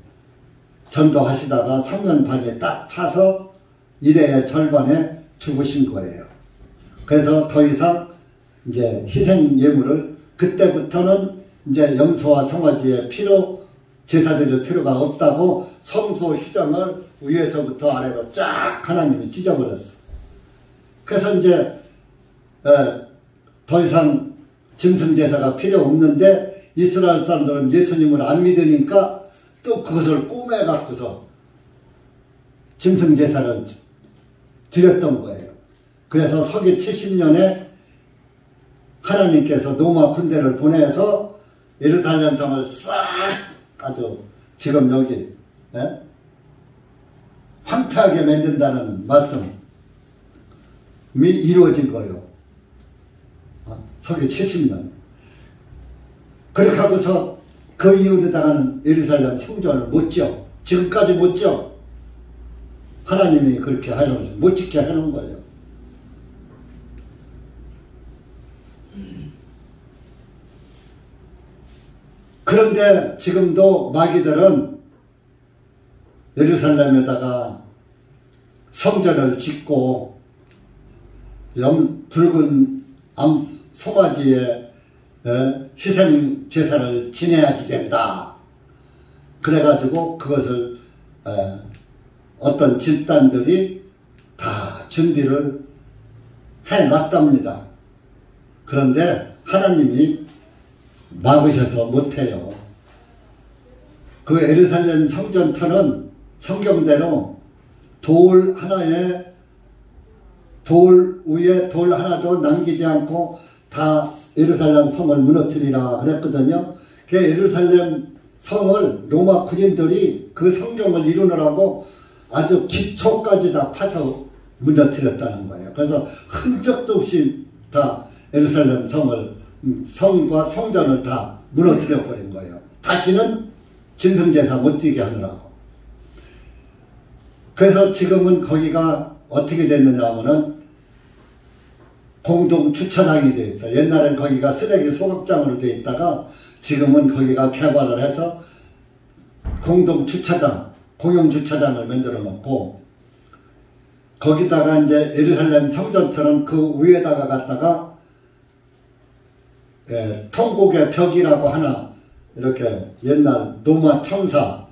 Speaker 1: 전도하시다가 3년 반에 딱 차서 일의 절반에 죽으신 거예요. 그래서 더 이상 이제 희생 예물을 그때부터는 이제 염소와 송아지의 피로 제사 드릴 필요가 없다고 성소 휴장을 위에서부터 아래로 쫙 하나님이 찢어버렸어. 그래서 이제 더 이상 짐승제사가 필요 없는데 이스라엘 사람들은 예수님을 안 믿으니까 또 그것을 꾸며 갖고서 짐승제사를 드렸던 거예요. 그래서 서기 70년에 하나님께서 로마 군대를 보내서 예루살렘 성을 싹 아주 지금 여기 황폐하게 만든다는 말씀이 이루어진 거예요. 서기 70년. 그렇게 하고서 그 이후에다가는 예루살렘 성전을 못 지어. 지금까지 못 지어. 하나님이 그렇게 하려고 못 짓게 해놓은 거예요. 그런데 지금도 마귀들은 예루살렘에다가 성전을 짓고 붉은 송아지의 희생 제사를 지내야지 된다. 그래가지고 그것을 어떤 집단들이 다 준비를 해놨답니다. 그런데 하나님이 막으셔서 못해요. 그 예루살렘 성전터는 성경대로 돌 위에 돌 하나도 남기지 않고 다 예루살렘 성을 무너뜨리라 그랬거든요. 그 예루살렘 성을 로마 군인들이 그 성경을 이루느라고 아주 기초까지 다 파서 무너뜨렸다는 거예요. 그래서 흔적도 없이 다 예루살렘 성과 성전을 다 무너뜨려 버린 거예요. 다시는 짐승제사 못 드리게 하느라고. 그래서 지금은 거기가 어떻게 됐느냐 하면은 공동 주차장이 되어 있어요. 옛날엔 거기가 쓰레기 소각장으로 되어 있다가 지금은 거기가 개발을 해서 공동 주차장, 공용 주차장을 만들어 놓고 거기다가 이제 예루살렘 성전처럼 그 위에다가 갖다가 통곡의 벽이라고 하나, 이렇게 옛날 노마 청사,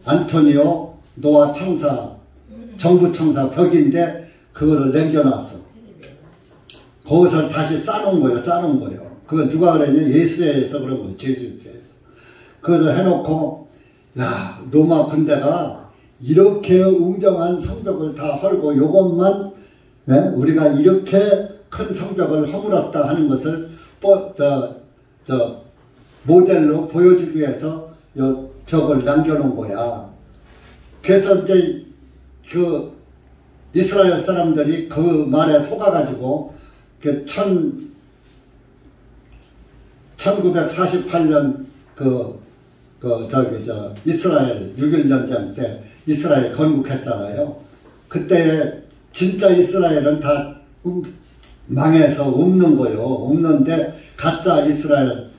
Speaker 1: 안토니오 노아 청사, 정부 청사 벽인데 그거를 남겨놨어. 거기서 다시 쌓아놓은 거예요. 그거 누가 그랬냐? 예수에서 그런 거예요. 제수에서. 그걸 해놓고, 야, 로마 군대가 이렇게 웅장한 성벽을 다 헐고 요것만, 네? 우리가 이렇게 큰 성벽을 허물었다 하는 것을 모델로 보여주기 위해서 요 벽을 남겨놓은 거야. 그래서 이제 그 이스라엘 사람들이 그 말에 속아가지고 그 1948년 이스라엘 6.1 전쟁 때 이스라엘 건국했잖아요. 그때 진짜 이스라엘은 다 망해서 없는 거예요. 없는데 가짜 이스라엘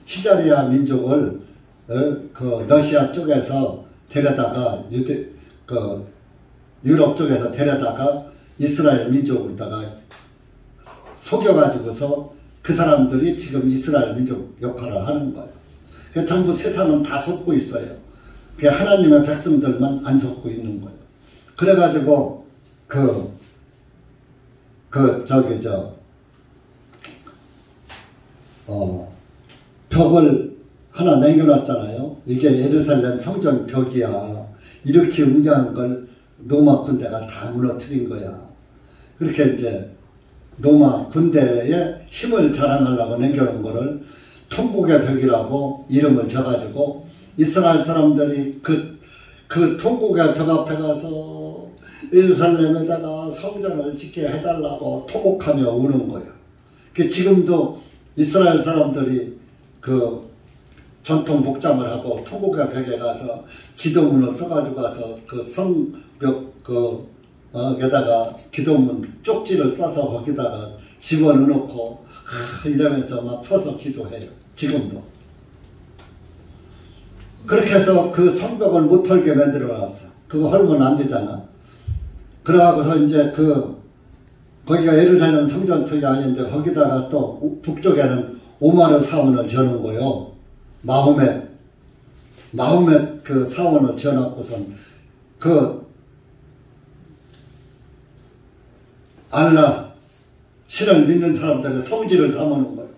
Speaker 1: 히자리아 민족을 그 러시아 쪽에서 데려다가 유럽 쪽에서 데려다가 이스라엘 민족에다가 속여가지고서 그 사람들이 지금 이스라엘 민족 역할을 하는 거예요. 전부 세상은 다 속고 있어요. 하나님의 백성들만 안 속고 있는 거예요. 그래가지고 벽을 하나 남겨놨잖아요. 이게 예루살렘 성전 벽이야. 이렇게 웅장한 걸 로마 군대가 다 무너뜨린 거야. 그렇게 이제 로마 군대의 힘을 자랑하려고 남겨놓은 거를 통곡의 벽이라고 이름을 줘가지고 이스라엘 사람들이 그 통곡의 벽 앞에 가서 예루살렘에다가 성전을 짓게 해달라고 통곡하며 우는 거예요. 지금도 이스라엘 사람들이 그 전통 복장을 하고 통곡의 벽에 가서 기도문을 써가지고 가서 그 성벽 게다가 기도문 쪽지를 써서 거기다가 집어넣고 이러면서 막 서서 기도해요. 지금도. 그렇게 해서 그 성벽을 못 털게 만들어 놨어. 그거 헐면 안 되잖아. 그래가고서 이제 거기가 예루살렘 성전턱이 아닌데 거기다가 또 북쪽에는 오마르 사원을 지어놓은 거요. 마호멧 그 사원을 지어놓고선 알라 신을 믿는 사람들의 성지를 담아놓은 거예요.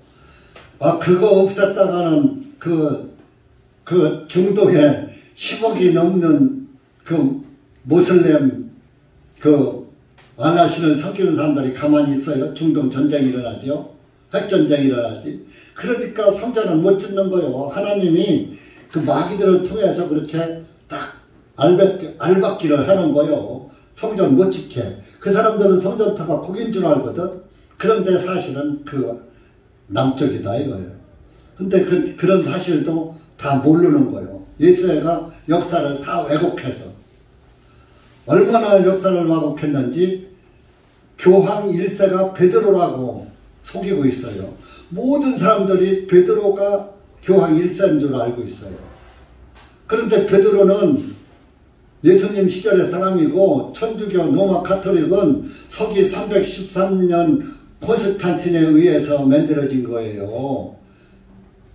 Speaker 1: 그거 없앴다가는 그 중동에 10억이 넘는 그 모슬렘 알라 신을 섬기는 사람들이 가만히 있어요? 중동 전쟁이 일어나죠? 핵전쟁이 일어나지. 그러니까 성전을 못 짓는 거예요. 하나님이 그 마귀들을 통해서 그렇게 딱 알박기를 해놓은 거예요. 성전 못 짓게. 그 사람들은 성전터가 거긴 줄 알거든. 그런데 사실은 남쪽이다 이거예요. 근데 그런 사실도 다 모르는 거예요. 예수가 역사를 다 왜곡해서. 얼마나 역사를 왜곡했는지 교황 1세가 베드로라고 속이고 있어요. 모든 사람들이 베드로가 교황 1세인 줄 알고 있어요. 그런데 베드로는 예수님 시절의 사람이고 천주교 로마 가톨릭은 서기 313년 콘스탄틴에 의해서 만들어진 거예요.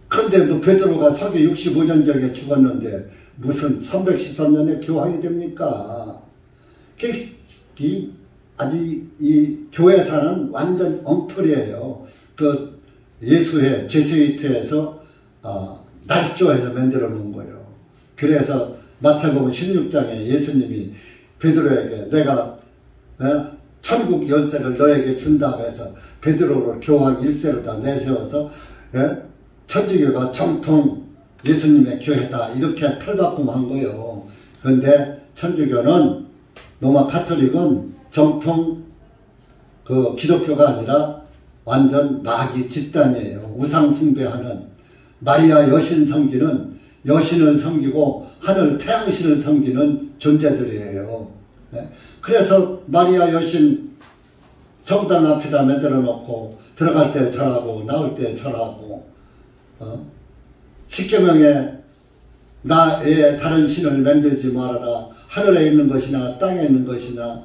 Speaker 1: 그런데 베드로가 서기 65년경에 죽었는데 무슨 313년에 교황이 됩니까? 이 교회사는 완전 엉터리예요. 예수회, 제수이트에서 날조해서 만들어 놓은 거예요. 그래서 마태복음 16장에 예수님이 베드로에게 내가 천국 열쇠를 너에게 준다고 해서 베드로를 교황 1세로 다 내세워서 천주교가 정통 예수님의 교회다 이렇게 탈바꿈한 거예요. 그런데 천주교는 로마 가톨릭은 정통 기독교가 아니라 완전 마귀 집단이에요. 우상 숭배하는 마리아 여신 섬기는 여신을 섬기고 하늘 태양신을 섬기는 존재들이에요. 그래서 마리아 여신 성당 앞에다 만들어 놓고 들어갈 때 절하고 나올 때 절하고 십계명에 나 외에 다른 신을 만들지 말아라. 하늘에 있는 것이나 땅에 있는 것이나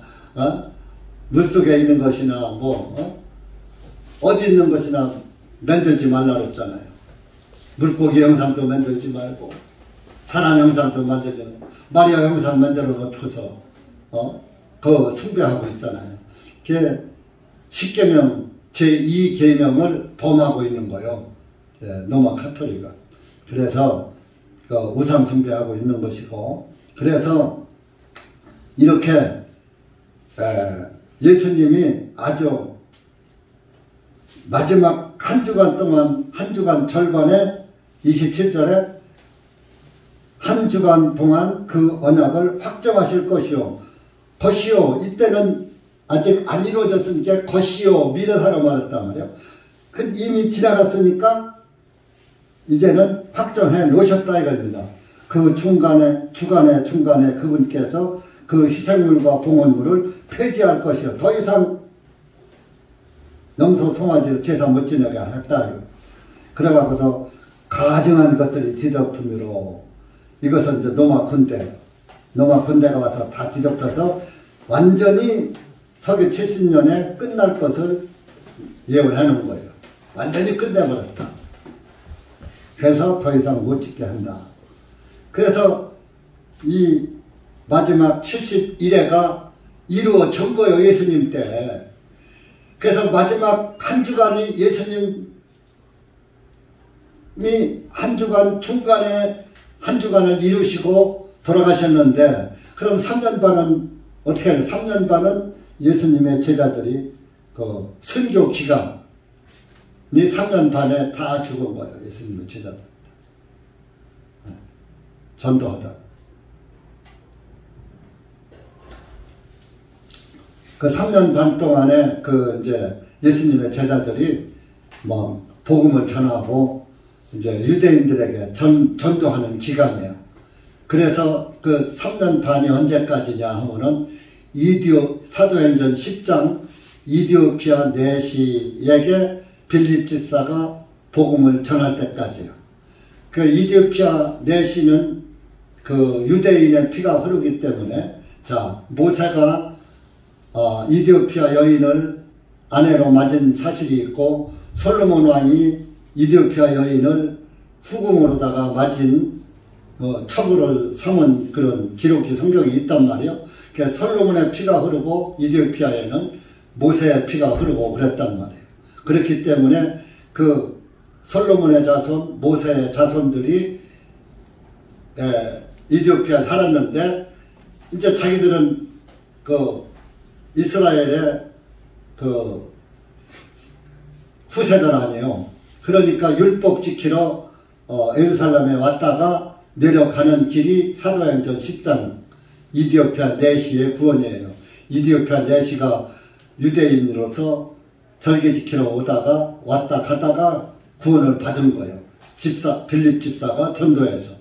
Speaker 1: 물속에 있는 것이나 어디 있는 것이나 만들지 말라 그랬잖아요. 물고기 형상도 만들지 말고 사람 형상도 만들려고 마리아 형상 만들어 놓고서 그 숭배하고 있잖아요. 그게 10계명 제2계명을 범하고 있는 거예요. 로마 카톨릭은. 그래서 그 우상 숭배하고 있는 것이고, 그래서 이렇게 예수님이 아주 마지막 한 주간 동안, 한 주간 절반에 27절에 한 주간 동안 그 언약을 확정하실 것이요. 것이요. 이때는 아직 안 이루어졌으니까 것이요. 미래사로 말했단 말이에요. 이미 지나갔으니까 이제는 확정해 놓으셨다 이겁니다. 그 중간에 그분께서 그 희생물과 봉헌물을 폐지할 것이요. 더 이상 염소 송아지를 제사 못 지내게 했다. 그래가지고서 가증한 것들이 뒤덮음으로 이것은 이제 로마 군대가 와서 다 뒤덮여서 완전히 서기 70년에 끝날 것을 예언해 놓은 거예요. 완전히 끝내버렸다. 그래서 더 이상 못 짓게 한다. 그래서 이 마지막 71회가 이루어진 거예요. 예수님 때. 그래서 마지막 한 주간이 예수님이 한 주간 중간에 한 주간을 이루시고 돌아가셨는데, 그럼 3년 반은 어떻게 해요? 3년 반은 예수님의 제자들이 그 순교 기간이 3년 반에 다 죽은 거예요. 예수님의 제자들. 전도하다. 그 3년 반 동안에 그 이제 예수님의 제자들이 복음을 전하고 이제 유대인들에게 전도하는 기간이에요. 그래서 그 3년 반이 언제까지냐 하면은 사도행전 10장 이디오피아 내시에게 빌립 집사가 복음을 전할 때까지요. 그 이디오피아 내시는 그 유대인의 피가 흐르기 때문에, 자, 모세가 이디오피아 여인을 아내로 맞은 사실이 있고, 솔로몬 왕이 이디오피아 여인을 후궁으로다가 맞은 첩을 삼은 그런 기록이 성경에 있단 말이에요. 그래서 솔로몬의 피가 흐르고 이디오피아에는 모세의 피가 흐르고 그랬단 말이에요. 그렇기 때문에 그 솔로몬의 자손, 모세의 자손들이 이디오피아에 살았는데, 이제 자기들은 그 이스라엘의 그 후세들 아니에요. 그러니까 율법 지키러 예루살렘에 왔다가 내려가는 길이 사도행전 10장 이디오피아 내시의 구원이에요. 이디오피아 내시가 유대인으로서 절기 지키러 오다가 왔다 가다가 구원을 받은 거예요. 빌립 집사가 전도해서.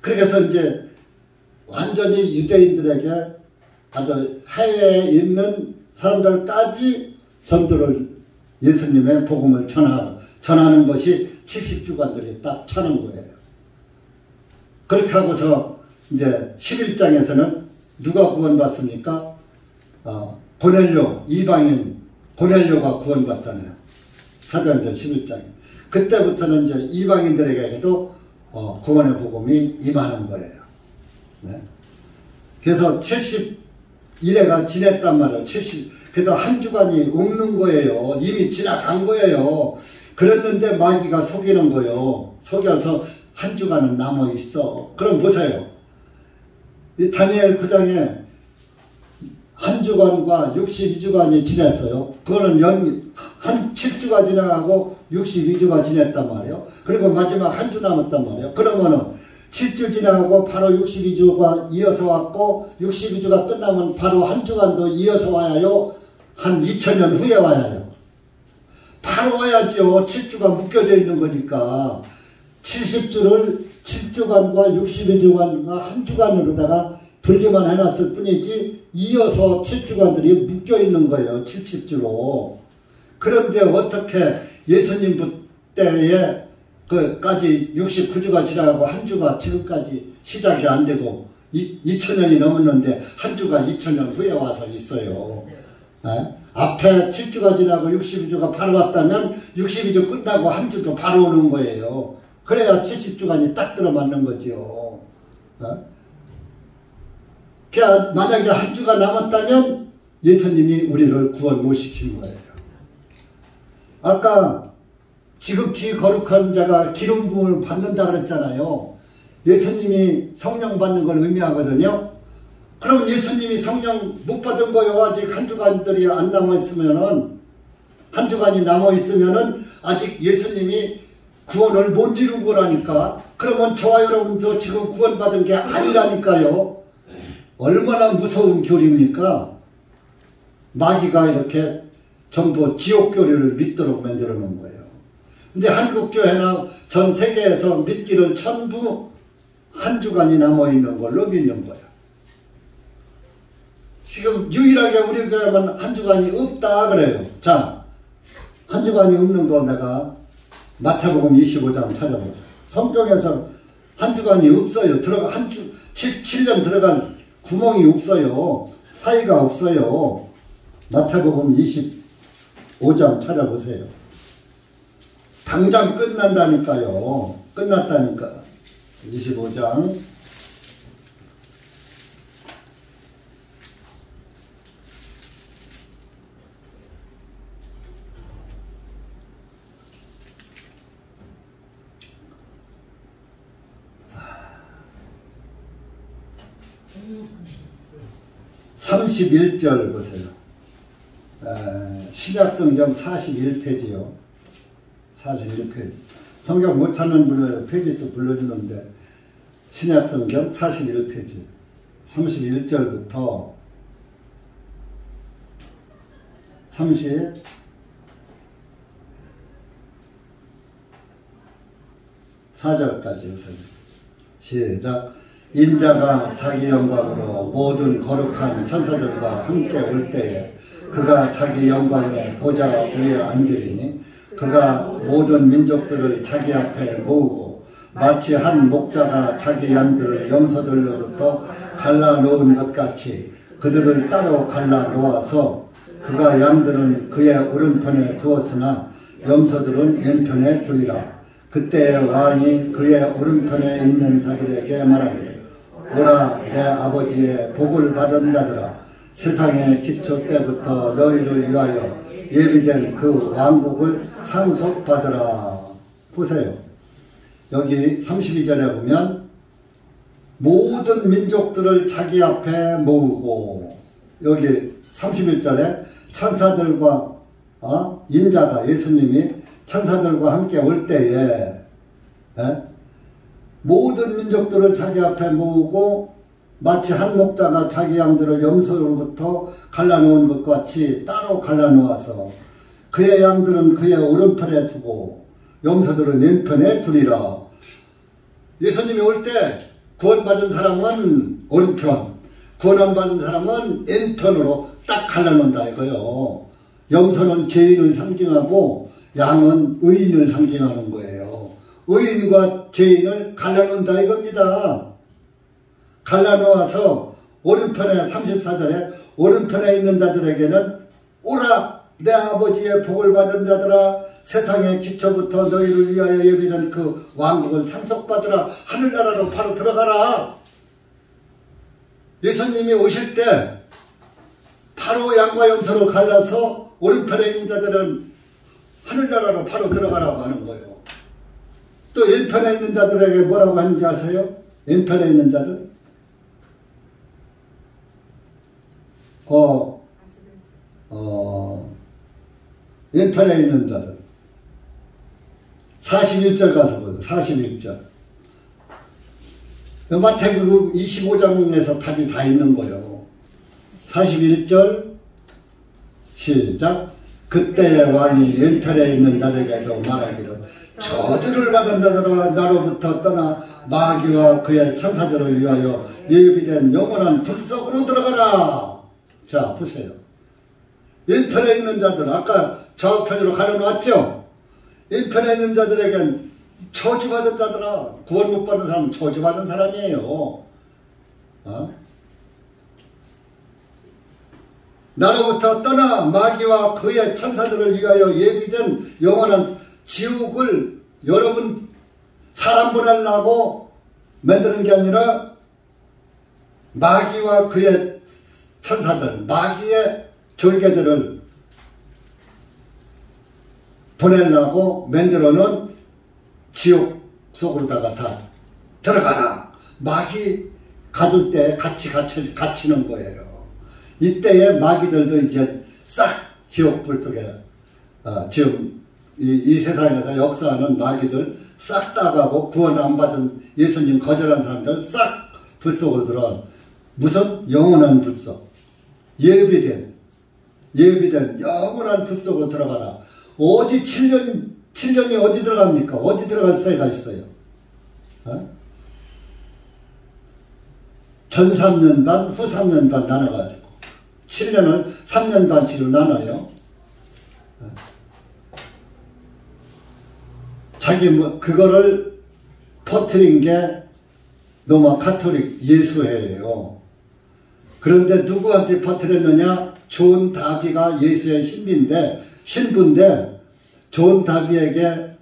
Speaker 1: 그래서 이제 완전히 유대인들에게 아주 해외에 있는 사람들까지 전도를, 예수님의 복음을 전하는 것이 70주간들이 딱 차는 거예요. 그렇게 하고서 이제 11장에서는 누가 구원받습니까? 고넬료, 이방인 고넬료가 구원받잖아요. 사도행전 11장에. 그때부터는 이제 이방인들에게도 구원의 복음이 임하는 거예요. 네. 그래서 71회가 지냈단 말이에요. 그래서 한 주간이 없는 거예요. 이미 지나간 거예요. 그랬는데 마귀가 속이는 거예요. 속여서 한 주간은 남아 있어. 그럼 보세요. 이 다니엘 9장에 한 주간과 62주간이 지냈어요. 그거는 한 7주가 지나가고 62주가 지냈단 말이에요. 그리고 마지막 한 주 남았단 말이에요. 그러면은 7주 지나가고 바로 62주가 이어서 왔고, 62주가 끝나면 바로 한 주간도 이어서 와야요. 한 2000년 후에 와야요. 바로 와야죠. 7주가 묶여져 있는 거니까. 70주를 7주간과 62주간과 한 주간으로다가 분리만 해놨을 뿐이지, 이어서 7주간들이 묶여 있는 거예요. 70주로. 그런데 어떻게 예수님 때에 그까지 69주가 지나가고 한 주가 지금까지 시작이 안 되고 2000년이 넘었는데 한 주가 2000년 후에 와서 있어요. 앞에 7주가 지나고 62주가 바로 왔다면 62주 끝나고 한 주도 바로 오는 거예요. 그래야 70주간이 딱 들어맞는 거죠. 그러니까 만약에 한 주가 남았다면 예수님이 우리를 구원 못 시킨 거예요. 아까 지극히 거룩한 자가 기름 부음을 받는다 그랬잖아요. 예수님이 성령 받는 걸 의미하거든요. 그럼 예수님이 성령 못 받은 거요. 아직 한 주간들이 안 남아있으면은, 한 주간이 남아있으면은 아직 예수님이 구원을 못 이룬 거라니까. 그러면 저와 여러분도 지금 구원받은 게 아니라니까요. 얼마나 무서운 교리입니까? 마귀가 이렇게 전부 지옥 교리를 믿도록 만들어 놓은 거예요. 근데 한국교회나 전 세계에서 믿기를 전부 한 주간이 남아있는 걸로 믿는 거예요. 지금 유일하게 우리 교회만 한 주간이 없다 그래요. 자, 한 주간이 없는 거 내가 마태복음 25장 찾아보세요. 성경에서 한 주간이 없어요. 7년 들어간 구멍이 없어요. 사이가 없어요. 마태복음 25장 찾아보세요. 당장 끝난다니까요. 끝났다니까. 25장 31절 보세요. 신약성경 41페이지요. 41페이지. 성경 못 찾는 분은 페이지수 불러주는데 신약성경 41페이지 31절부터 34절까지 보세요. 시작. 인자가 자기 영광으로 모든 거룩한 천사들과 함께 올 때에 그가 자기 영광의 보좌 위에 앉으리니 그가 모든 민족들을 자기 앞에 모으고 마치 한 목자가 자기 양들을 염소들로부터 갈라놓은 것 같이 그들을 따로 갈라놓아서 그가 양들은 그의 오른편에 두었으나 염소들은 왼편에 두리라. 그때 왕이 그의 오른편에 있는 자들에게 말하기를 오라 내 아버지의 복을 받은 자들아 세상의 기초 때부터 너희를 위하여 예비된 그 왕국을 상속받으라. 보세요. 여기 32절에 보면 모든 민족들을 자기 앞에 모으고, 여기 31절에 천사들과 인자가 예수님이 천사들과 함께 올 때에 모든 민족들을 자기 앞에 모으고 마치 한 목자가 자기 양들을 염소로부터 갈라놓은 것 같이 따로 갈라놓아서 그의 양들은 그의 오른편에 두고 염소들은 왼편에 두리라. 예수님이 올 때 구원받은 사람은 오른편, 구원 안 받은 사람은 왼편으로 딱 갈라놓는다 이거요. 염소는 죄인을 상징하고 양은 의인을 상징하는 거예요. 의인과 죄인을 갈라놓는다 이겁니다. 갈라놓아서 오른편에 34절에 오른편에 있는 자들에게는 오라 내 아버지의 복을 받은 자들아 세상의 기초부터 너희를 위하여 예비된 그 왕국을 상속받으라. 하늘나라로 바로 들어가라. 예수님이 오실 때 바로 양과 염소로 갈라서 오른편에 있는 자들은 하늘나라로 바로 들어가라고 하는 거예요. 또 왼편에 있는 자들에게 뭐라고 하는지 아세요? 왼편에 있는 자들? 왼편에 있는 자들 41절 가서 보세요. 41절 마태복음 25장에서 답이 다 있는 거예요. 41절 시작. 그때의 왕이 왼편에 있는 자들에게도 말하기를 저주를 받은 자들아 나로부터 떠나 마귀와 그의 천사들을 위하여 예비된 영원한 불 속으로 들어가라. 자 보세요. 왼편에 있는 자들 아까 좌우편으로 가려놨죠. 왼편에 있는 자들에겐 저주받은 자들아 구원 못 받은 사람은 저주받은 사람이에요. 나로부터 떠나 마귀와 그의 천사들을 위하여 예비된 영원한 지옥을 여러분 사람 보내려고 만드는 게 아니라 마귀와 그의 천사들, 마귀의 졸개들을 보내려고 만들어 놓은 지옥 속으로다가 다 들어가라. 마귀 가둘 때 같이 갇히는 거예요. 이때에 마귀들도 이제 싹 지옥불 속에 지금 이 세상에서 역사하는 마귀들 싹 따가고 구원 안 받은 예수님 거절한 사람들 싹 불 속으로 들어간 무슨 영원한 불 속, 예비된 영원한 불 속으로 들어가라. 어디 7년이 어디 들어갑니까? 어디 들어갈 새가 있어요? 전 3년 반, 후 3년 반 나눠가지고 7년을 3년 반씩으로 나눠요. 자기 그거를 퍼뜨린 게 로마 가톨릭 예수회예요. 그런데 누구한테 퍼뜨렸느냐? 존 다비가 예수의 신부인데 존 다비에게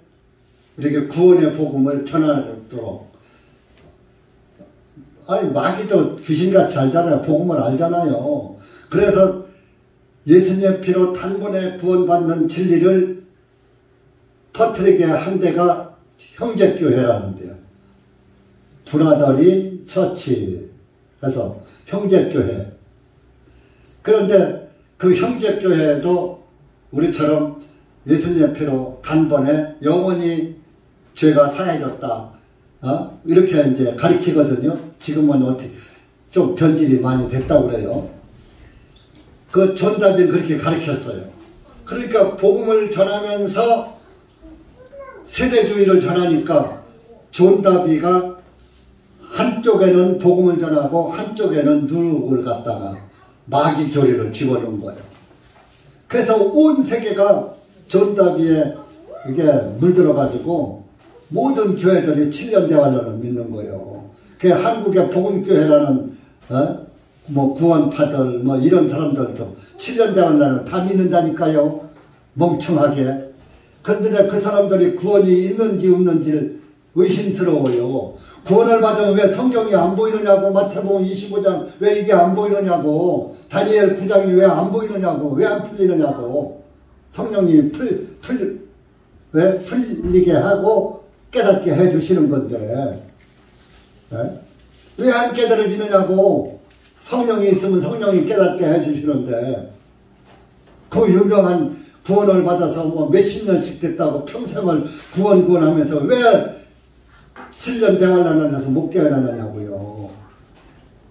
Speaker 1: 이렇게 구원의 복음을 전하도록. 아니 마귀도 귀신같이 알잖아요. 복음을 알잖아요. 그래서 예수님의 피로 단번에 구원받는 진리를 퍼뜨리게 한 데가 형제교회라는데요. 브라더리 처치 해서 형제교회. 그런데 그 형제교회도 우리처럼 예수님의 피로 단번에 영원히 죄가 사해졌다. 이렇게 이제 가리키거든요. 지금은 어떻게 좀 변질이 많이 됐다고 그래요. 그 존다비는 그렇게 가르쳤어요. 그러니까 복음을 전하면서 세대주의를 전하니까 존다비가 한쪽에는 복음을 전하고 한쪽에는 누룩을 갖다가 마귀 교리를 집어넣은 거예요. 그래서 온 세계가 존다비에 이게 물들어가지고 모든 교회들이 7년 대환란을 믿는 거예요. 그 한국의 복음교회라는 뭐 구원파들 뭐 이런 사람들도 7년 대환란을 다 믿는다니까요. 멍청하게. 그런데 그 사람들이 구원이 있는지 없는지를 의심스러워요. 구원을 받으면 왜 성경이 안 보이느냐고. 마태복음 25장 왜 이게 안 보이느냐고. 다니엘 9장이 왜 안 보이느냐고. 왜 안 풀리느냐고. 성령님이 왜 풀리게 하고 깨닫게 해주시는 건데 왜 안 깨달아지느냐고. 성령이 있으면 성령이 깨닫게 해주시는데 그 유명한 구원을 받아서 뭐 몇십 년씩 됐다고 평생을 구원하면서 왜 7년 대환란을 해서 못 깨어나느냐고요.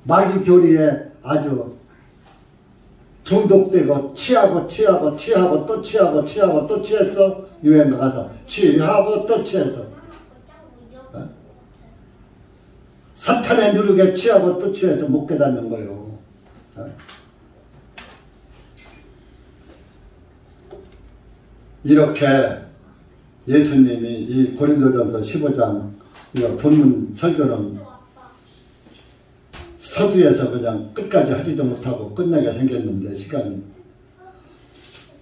Speaker 1: 마귀 교리에 아주 중독되고 취하고 또 취해서 유행가 가서 취하고 또 취해서 사탄의 누룩에 취하고 또 취해서 못 깨닫는 거예요. 이렇게 예수님이 이 고린도전서 15장 본문 설교는 서두에서 그냥 끝까지 하지도 못하고 끝나게 생겼는데 시간이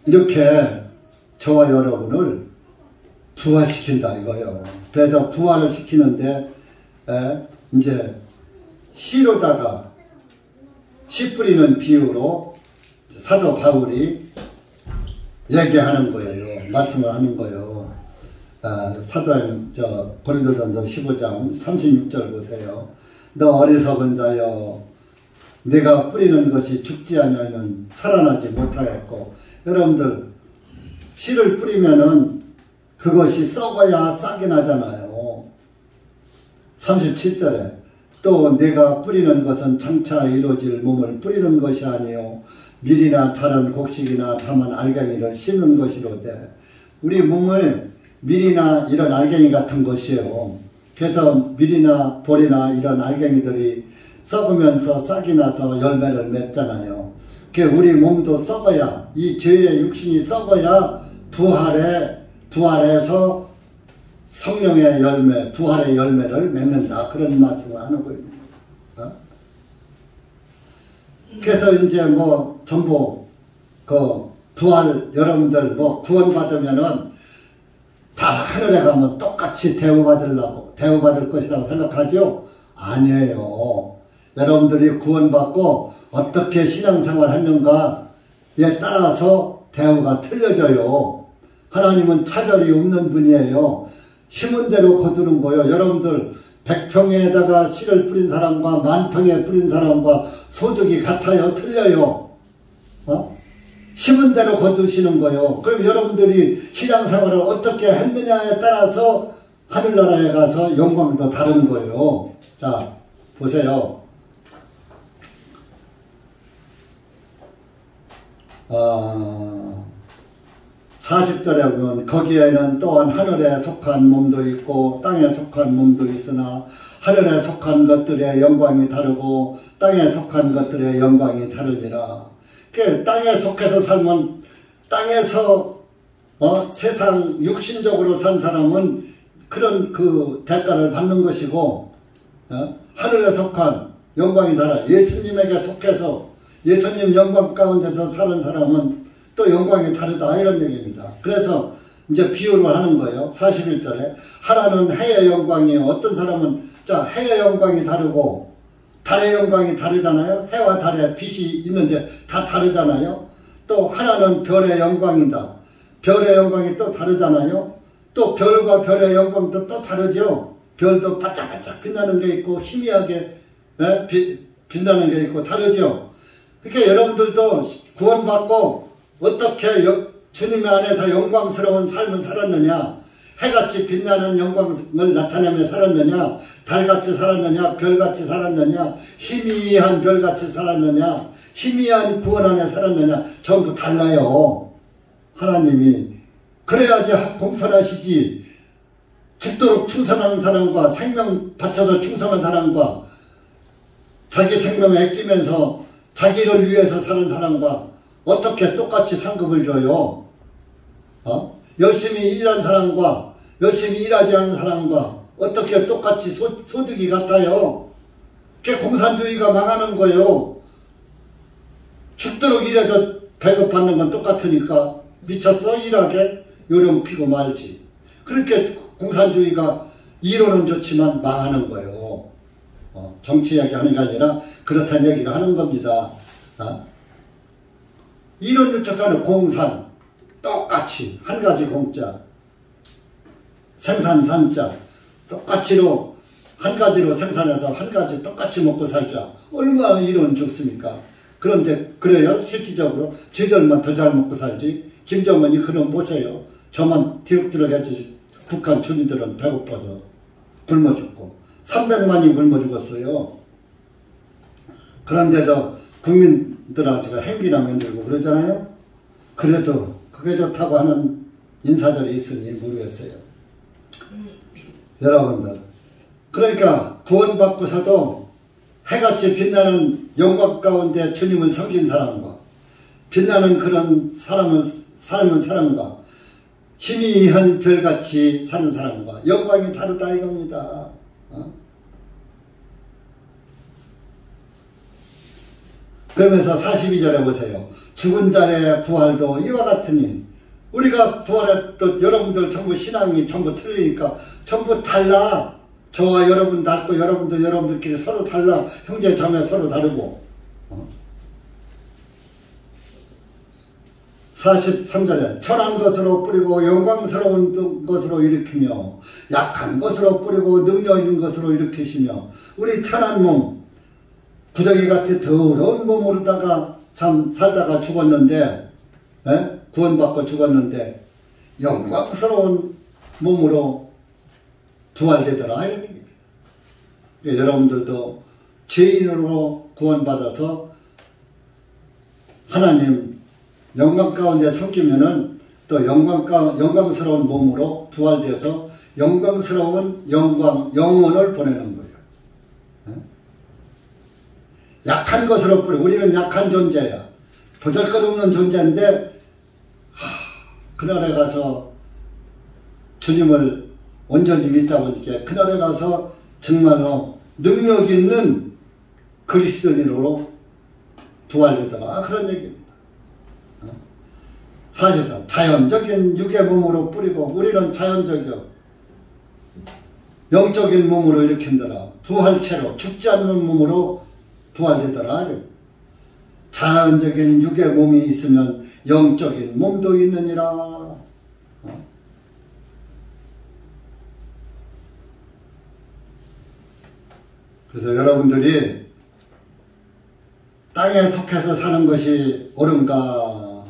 Speaker 1: 이렇게 저와 여러분을 부활시킨다 이거예요. 그래서 부활을 시키는데 이제 씨로다가 씨 뿌리는 비유로 사도 바울이 얘기하는 거예요. 말씀을 하는 거예요. 고린도전서 15장 36절 보세요. 너 어리석은 자여, 내가 뿌리는 것이 죽지 아니하면 살아나지 못하였고. 여러분들 씨를 뿌리면은 그것이 썩어야 싹이 나잖아요. 37절에 또 내가 뿌리는 것은 장차 이루어질 몸을 뿌리는 것이 아니요 밀이나 다른 곡식이나 다만 알갱이를 심는 것이로되. 우리 몸을 밀이나 이런 알갱이 같은 것이에요. 그래서 밀이나 볼이나 이런 알갱이들이 썩으면서 싹이 나서 열매를 맺잖아요. 우리 몸도 썩어야, 이 죄의 육신이 썩어야 부활해서 성령의 열매, 부활의 열매를 맺는다. 그런 말씀을 하는 거예요. 그래서 이제 뭐 전부 그 부활 여러분들 뭐 구원받으면은 다 하늘에 가면 똑같이 대우받을 것이라고 생각하죠? 아니에요. 여러분들이 구원받고 어떻게 신앙생활 하는가에 따라서 대우가 틀려져요. 하나님은 차별이 없는 분이에요. 심은 대로 거두는 거예요. 여러분들 100평에다가 씨를 뿌린 사람과 10,000평에 뿌린 사람과 소득이 같아요? 틀려요? 심은 대로 거두시는 거예요. 그럼 여러분들이 신앙생활을 어떻게 했느냐에 따라서 하늘나라에 가서 영광도 다른 거예요. 자, 보세요. 40절에 보면 거기에는 또한 하늘에 속한 몸도 있고 땅에 속한 몸도 있으나 하늘에 속한 것들의 영광이 다르고 땅에 속한 것들의 영광이 다르니라. 그 땅에 속해서 살면 땅에서 세상 육신적으로 산 사람은 그런 그 대가를 받는 것이고 하늘에 속한 영광이 달라. 예수님에게 속해서 예수님 영광 가운데서 사는 사람은 또 영광이 다르다 이런 얘기입니다. 그래서 이제 비유를 하는 거예요. 41절에 하나는 해의 영광이에요. 어떤 사람은 자 해의 영광이 다르고 달의 영광이 다르잖아요. 해와 달에 빛이 있는데 다 다르잖아요. 또 하나는 별의 영광이다. 별의 영광이 또 다르잖아요. 또 별과 별의 영광도 또 다르죠. 별도 반짝반짝 빛나는 게 있고 희미하게 빛나는 게 있고 다르죠. 그러니까 여러분들도 구원받고 어떻게 주님의 안에서 영광스러운 삶을 살았느냐, 해같이 빛나는 영광을 나타내며 살았느냐, 달같이 살았느냐, 별같이 살았느냐, 희미한 별같이 살았느냐, 희미한 구원 안에 살았느냐, 전부 달라요. 하나님이 그래야지 공평하시지. 죽도록 충성하는 사람과 생명 바쳐서 충성한 사람과 자기 생명을 아끼면서 자기를 위해서 사는 사람과 어떻게 똑같이 상급을 줘요? 열심히 일한 사람과 열심히 일하지 않은 사람과 어떻게 똑같이 소득이 같아요? 그게 공산주의가 망하는 거예요. 죽도록 일해도 배급받는 건 똑같으니까 미쳤어? 일하게? 요령 피고 말지. 그렇게 공산주의가 이론은 좋지만 망하는 거예요. 정치 이야기하는 게 아니라 그렇다는 얘기를 하는 겁니다. 이론은 좋다는 공산 똑같이 한 가지 공짜 생산산자 똑같이로 한 가지로 생산해서 한 가지 똑같이 먹고 살자. 얼마나 이론 좋습니까? 그런데 그래요? 실질적으로 지들만 더 잘 먹고 살지. 김정은이 그런 보세요. 저만 뒤룩뒤룩했지. 북한 주민들은 배고파서 굶어 죽고 300만이 굶어 죽었어요. 그런데도 국민들한테 행기나 만들고 그러잖아요. 그래도 그게 좋다고 하는 인사들이 있으니 모르겠어요. 여러분들 그러니까 구원받고서도 해같이 빛나는 영광 가운데 주님을 섬긴 사람과 빛나는 그런 삶을 사람과 희미한 별같이 사는 사람과 영광이 다르다 이겁니다. 그러면서 42절에 보세요. 죽은 자의 부활도 이와 같으니 우리가 부활했던 여러분들 전부 신앙이 전부 틀리니까 전부 달라. 저와 여러분 다르고 여러분도 여러분들끼리 서로 달라. 형제 자매 서로 다르고 43절에 천한 것으로 뿌리고 영광스러운 것으로 일으키며 약한 것으로 뿌리고 능력 있는 것으로 일으키시며 우리 천한 몸 부정이 같은 더러운 몸으로다가 참 살다가 죽었는데 구원받고 죽었는데 영광스러운 몸으로 부활되더라. 여러분들도 죄인으로 구원받아서 하나님 영광 가운데 섬기면은 또 영광스러운 몸으로 부활되어서 영광스러운 영혼을 보내는 거예요. 약한 것으로 뿌리. 우리는 약한 존재야. 보잘것없는 존재인데 그날에 가서 주님을 온전히 믿다 보니까 그날에 가서 정말로 능력 있는 그리스도인으로 부활되더라. 그런 얘기입니다. 사실상 자연적인 육의 몸으로 뿌리고 우리는 자연적이요 영적인 몸으로 일으킨다라. 부활체로 죽지 않는 몸으로 부활되더라. 자연적인 육의 몸이 있으면 영적인 몸도 있느니라. 그래서 여러분들이 땅에 속해서 사는 것이 옳은가,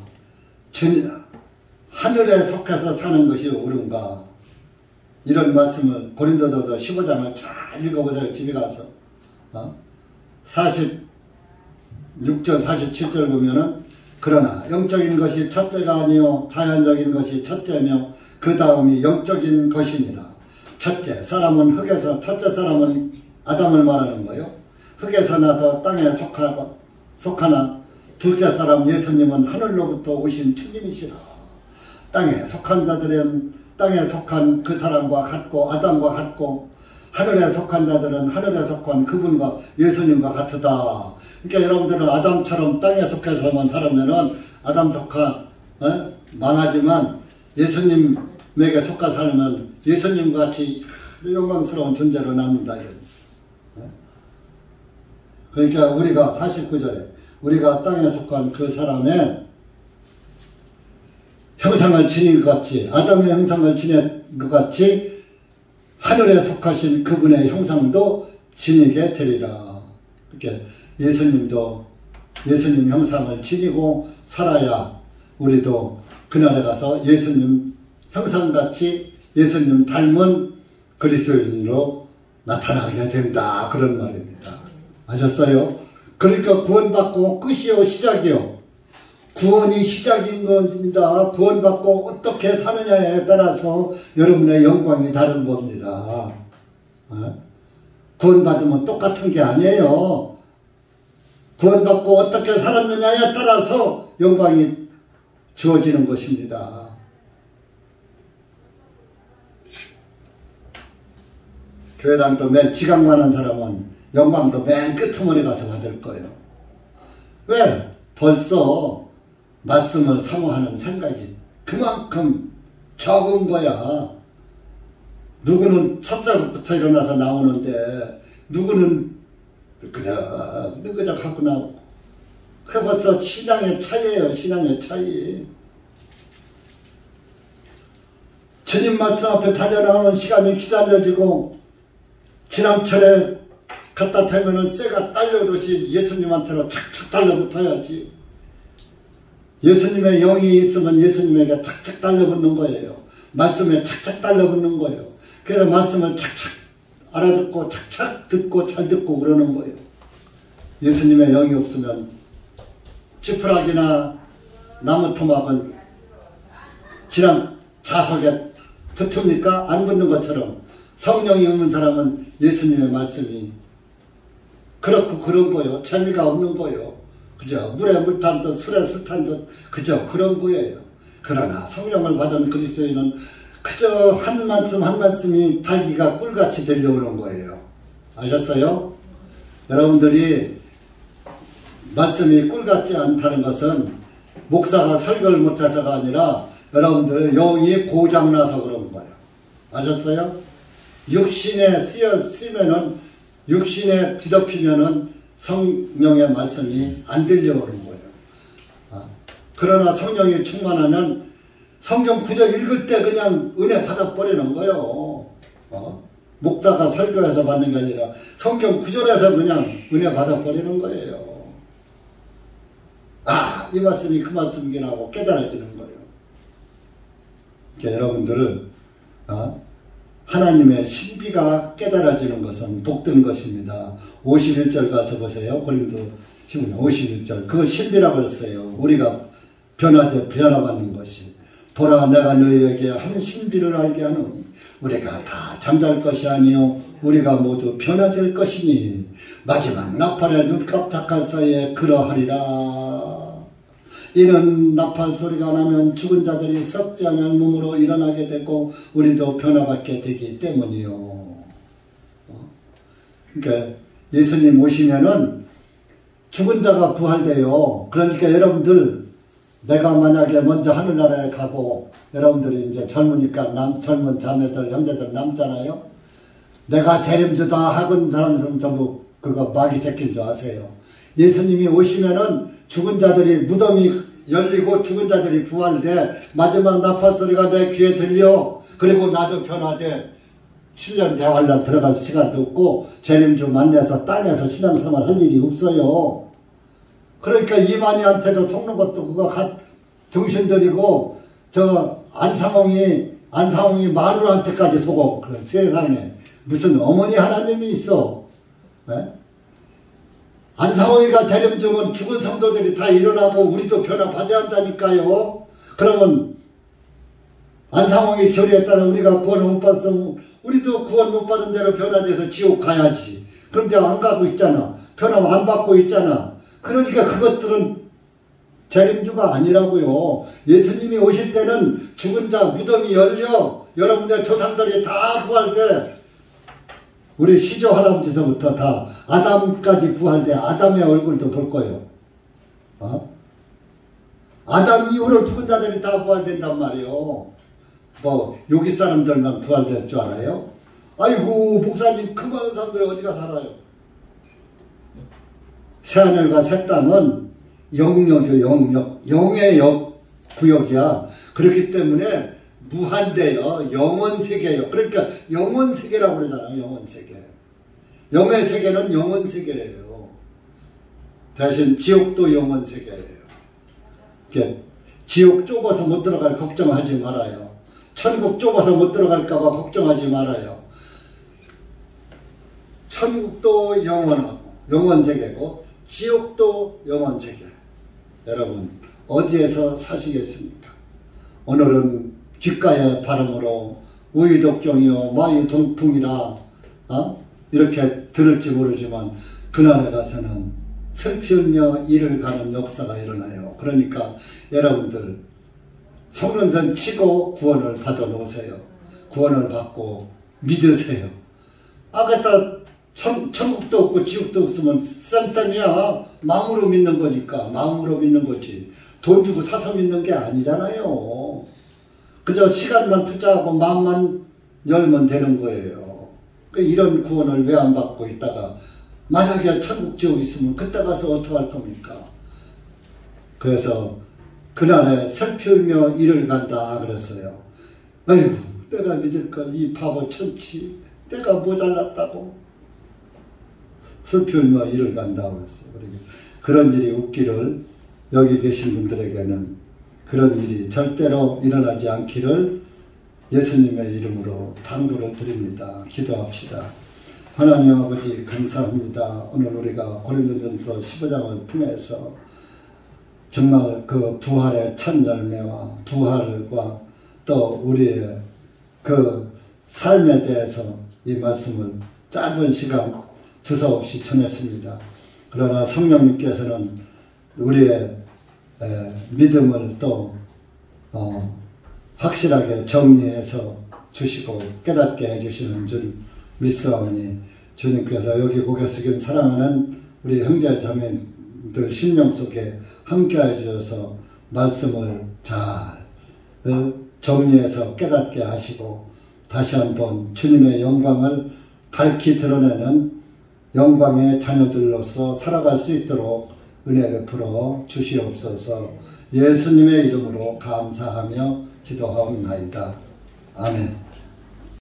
Speaker 1: 하늘에 속해서 사는 것이 옳은가, 이런 말씀을 고린도서 15장을 잘 읽어보세요. 집에 가서 46절 47절 보면은 그러나 영적인 것이 첫째가 아니요 자연적인 것이 첫째며 그 다음이 영적인 것이니라. 첫째 사람은 흙에서, 첫째 사람은 아담을 말하는 거예요. 흙에서 나서 땅에 속하나 둘째 사람 예수님은 하늘로부터 오신 주님이시라. 땅에 속한 자들은 땅에 속한 그 사람과 같고 아담과 같고 하늘에 속한 자들은 하늘에 속한 그분과 예수님과 같으다. 그러니까 여러분들은 아담처럼 땅에 속해서만 살면은 아담 속한 망하지만 예수님에게 속아 살면 예수님같이 영광스러운 존재로 남는다. 그러니까 우리가 49절에 우리가 땅에 속한 그 사람의 형상을 지닌 것 같이, 아담의 형상을 지닌 것 같이 하늘에 속하신 그분의 형상도 지니게 되리라. 이렇게 예수님도 예수님 형상을 지니고 살아야 우리도 그날에 가서 예수님 형상같이 예수님 닮은 그리스도인으로 나타나게 된다. 그런 말입니다. 아셨어요? 그러니까 구원받고 끝이요 시작이요. 구원이 시작인 겁니다. 구원받고 어떻게 사느냐에 따라서 여러분의 영광이 다른 겁니다. 구원받으면 똑같은 게 아니에요. 구원받고 어떻게 살았느냐에 따라서 영광이 주어지는 것입니다. 교회당도 맨 지각만한 사람은 영광도 맨 끄트머리 가서 받을 거예요. 왜? 벌써 말씀을 사모하는 생각이 그만큼 적은 거야. 누구는 첫사부터 일어나서 나오는데 누구는 그냥 느그적하고 나오고. 그게 벌써 신앙의 차이예요. 신앙의 차이. 주님 말씀 앞에 달려나오는 시간이 기다려지고 지난철에 갖다 대면은 쇠가 딸려오듯이 예수님한테로 착착 달려붙어야지. 예수님의 영이 있으면 예수님에게 착착 달려붙는 거예요. 말씀에 착착 달려붙는 거예요. 그래서 말씀을 착착 알아듣고 착착 듣고 잘 듣고 그러는 거예요. 예수님의 영이 없으면 지푸라기나 나무 토막은 지난 자석에 붙습니까? 안 붙는 것처럼 성령이 없는 사람은 예수님의 말씀이 그렇고 그런 거요. 재미가 없는 거요. 그죠? 물에 물 탄 듯 술에 술 탄 듯 그죠? 그런 거예요. 그러나 성령을 받은 그리스도인은 그저 한 말씀 한 말씀이 달기가 꿀같이 들려오는 거예요. 아셨어요? 여러분들이 말씀이 꿀같지 않다는 것은 목사가 설교를 못해서가 아니라 여러분들 영이 고장나서 그런 거예요. 아셨어요? 육신에 쓰면은 육신에 뒤덮이면은 성령의 말씀이 안 들려오는 거예요. 그러나 성령이 충만하면 성경 구절 읽을 때 그냥 은혜 받아버리는 거예요. 목사가 설교해서 받는 게 아니라 성경 구절에서 그냥 은혜 받아버리는 거예요. 아, 이 말씀이 그 말씀이긴 하고 깨달아지는 거예요. 그러니까 여러분들은 하나님의 신비가 깨달아지는 것은 복된 것입니다. 51절 가서 보세요. 고린도 15장 51절. 그거 신비라고 했어요. 우리가 변화받는 것이. 보라, 내가 너희에게 한 신비를 알게 하노니 우리가 다 잠잘 것이 아니요 우리가 모두 변화될 것이니 마지막 나팔의 눈 깜짝할 사이에 그러하리라. 이는 나팔 소리가 나면 죽은 자들이 썩지 않은 몸으로 일어나게 되고 우리도 변화받게 되기 때문이요. 그러니까 예수님 오시면은 죽은 자가 부활돼요. 그러니까 여러분들 내가 만약에 먼저 하늘나라에 가고 여러분들이 이제 젊으니까 젊은 자매들 형제들 남잖아요. 내가 재림주다 하는 사람들은 전부 그거 마귀 새끼인 줄 아세요. 예수님이 오시면은 죽은 자들이 무덤이 열리고 죽은 자들이 부활돼 마지막 나팔소리가 내 귀에 들려. 그리고 나도 변화돼 7년 대환란 들어갈 시간도 없고 재림주 만나서 땅에서 신앙생활 할 일이 없어요. 그러니까 이만희한테도 속는 것도 그거 정신들이고 저 안상홍이 마누라한테까지 속어. 그래, 세상에 무슨 어머니 하나님이 있어. 네? 안상홍이가 재림주면 죽은 성도들이 다 일어나고 우리도 변화받아야 한다니까요. 그러면 안상홍이 교리했다는 우리가 구원을 못 받았으면 우리도 구원 못 받은 대로 변화돼서 지옥 가야지. 그런데 안 가고 있잖아. 변화 안 받고 있잖아. 그러니까 그것들은 재림주가 아니라고요. 예수님이 오실 때는 죽은 자 무덤이 열려 여러분들 조상들이 다 부활돼. 우리 시조 할아버지서부터 다 아담까지 부활돼 아담의 얼굴도 볼 거예요. 아담 이후로 죽은 자들이 다 부활된단 말이에요. 뭐 여기 사람들만 부활될 줄 알아요? 아이고 목사님 그 많은 사람들 어디가 살아요? 새하늘과 새 땅은 영역이요. 영의 구역이야. 그렇기 때문에 무한대요. 영원세계예요. 그러니까 영원세계라고 그러잖아요. 영원세계. 영의 세계는 영원세계예요. 대신 지옥도 영원세계예요. 지옥 좁아서 못 들어갈 걱정하지 말아요. 천국 좁아서 못 들어갈까봐 걱정하지 말아요. 천국도 영원하고 영원세계고 지옥도 영원세계. 여러분 어디에서 사시겠습니까? 오늘은 귓가의 발음으로 우이독경이요 마유동풍이라 이렇게 들을지 모르지만 그날에 가서는 슬피 울며 이를 가는 역사가 일어나요. 그러니까 여러분들 성령선 치고 구원을 받아 놓으세요. 구원을 받고 믿으세요. 아까 천국도 없고 지옥도 없으면 쌈쌈이야. 마음으로 믿는 거니까. 마음으로 믿는 거지. 돈 주고 사서 믿는 게 아니잖아요. 그저 시간만 투자하고 마음만 열면 되는 거예요. 이런 구원을 왜 안 받고 있다가 만약에 천국 지옥 있으면 그때 가서 어떻게 할 겁니까? 그래서 그날에 슬피 울며 이를 간다 그랬어요. 아이고 내가 믿을 걸 이 바보 천치 내가 모자랐다고 슬피 울며 이를 간다고 했어요. 그런 일이 없기를 여기 계신 분들에게는 그런 일이 절대로 일어나지 않기를 예수님의 이름으로 당부를 드립니다. 기도합시다. 하나님 아버지 감사합니다. 오늘 우리가 고린도전서 15장을 통해서 정말 그 부활의 첫 열매와 부활과 또 우리의 그 삶에 대해서 이 말씀을 짧은 시간 두서없이 전했습니다. 그러나 성령님께서는 우리의 믿음을 또 확실하게 정리해서 주시고 깨닫게 해주시는 줄 믿사오니 주님께서 여기 고개 숙인 사랑하는 우리 형제 자매들 심령 속에 함께 해주셔서 말씀을 잘 정리해서 깨닫게 하시고 다시 한번 주님의 영광을 밝히 드러내는 영광의 자녀들로서 살아갈 수 있도록 은혜 베풀어 주시옵소서. 예수님의 이름으로 감사하며 기도하옵나이다. 아멘.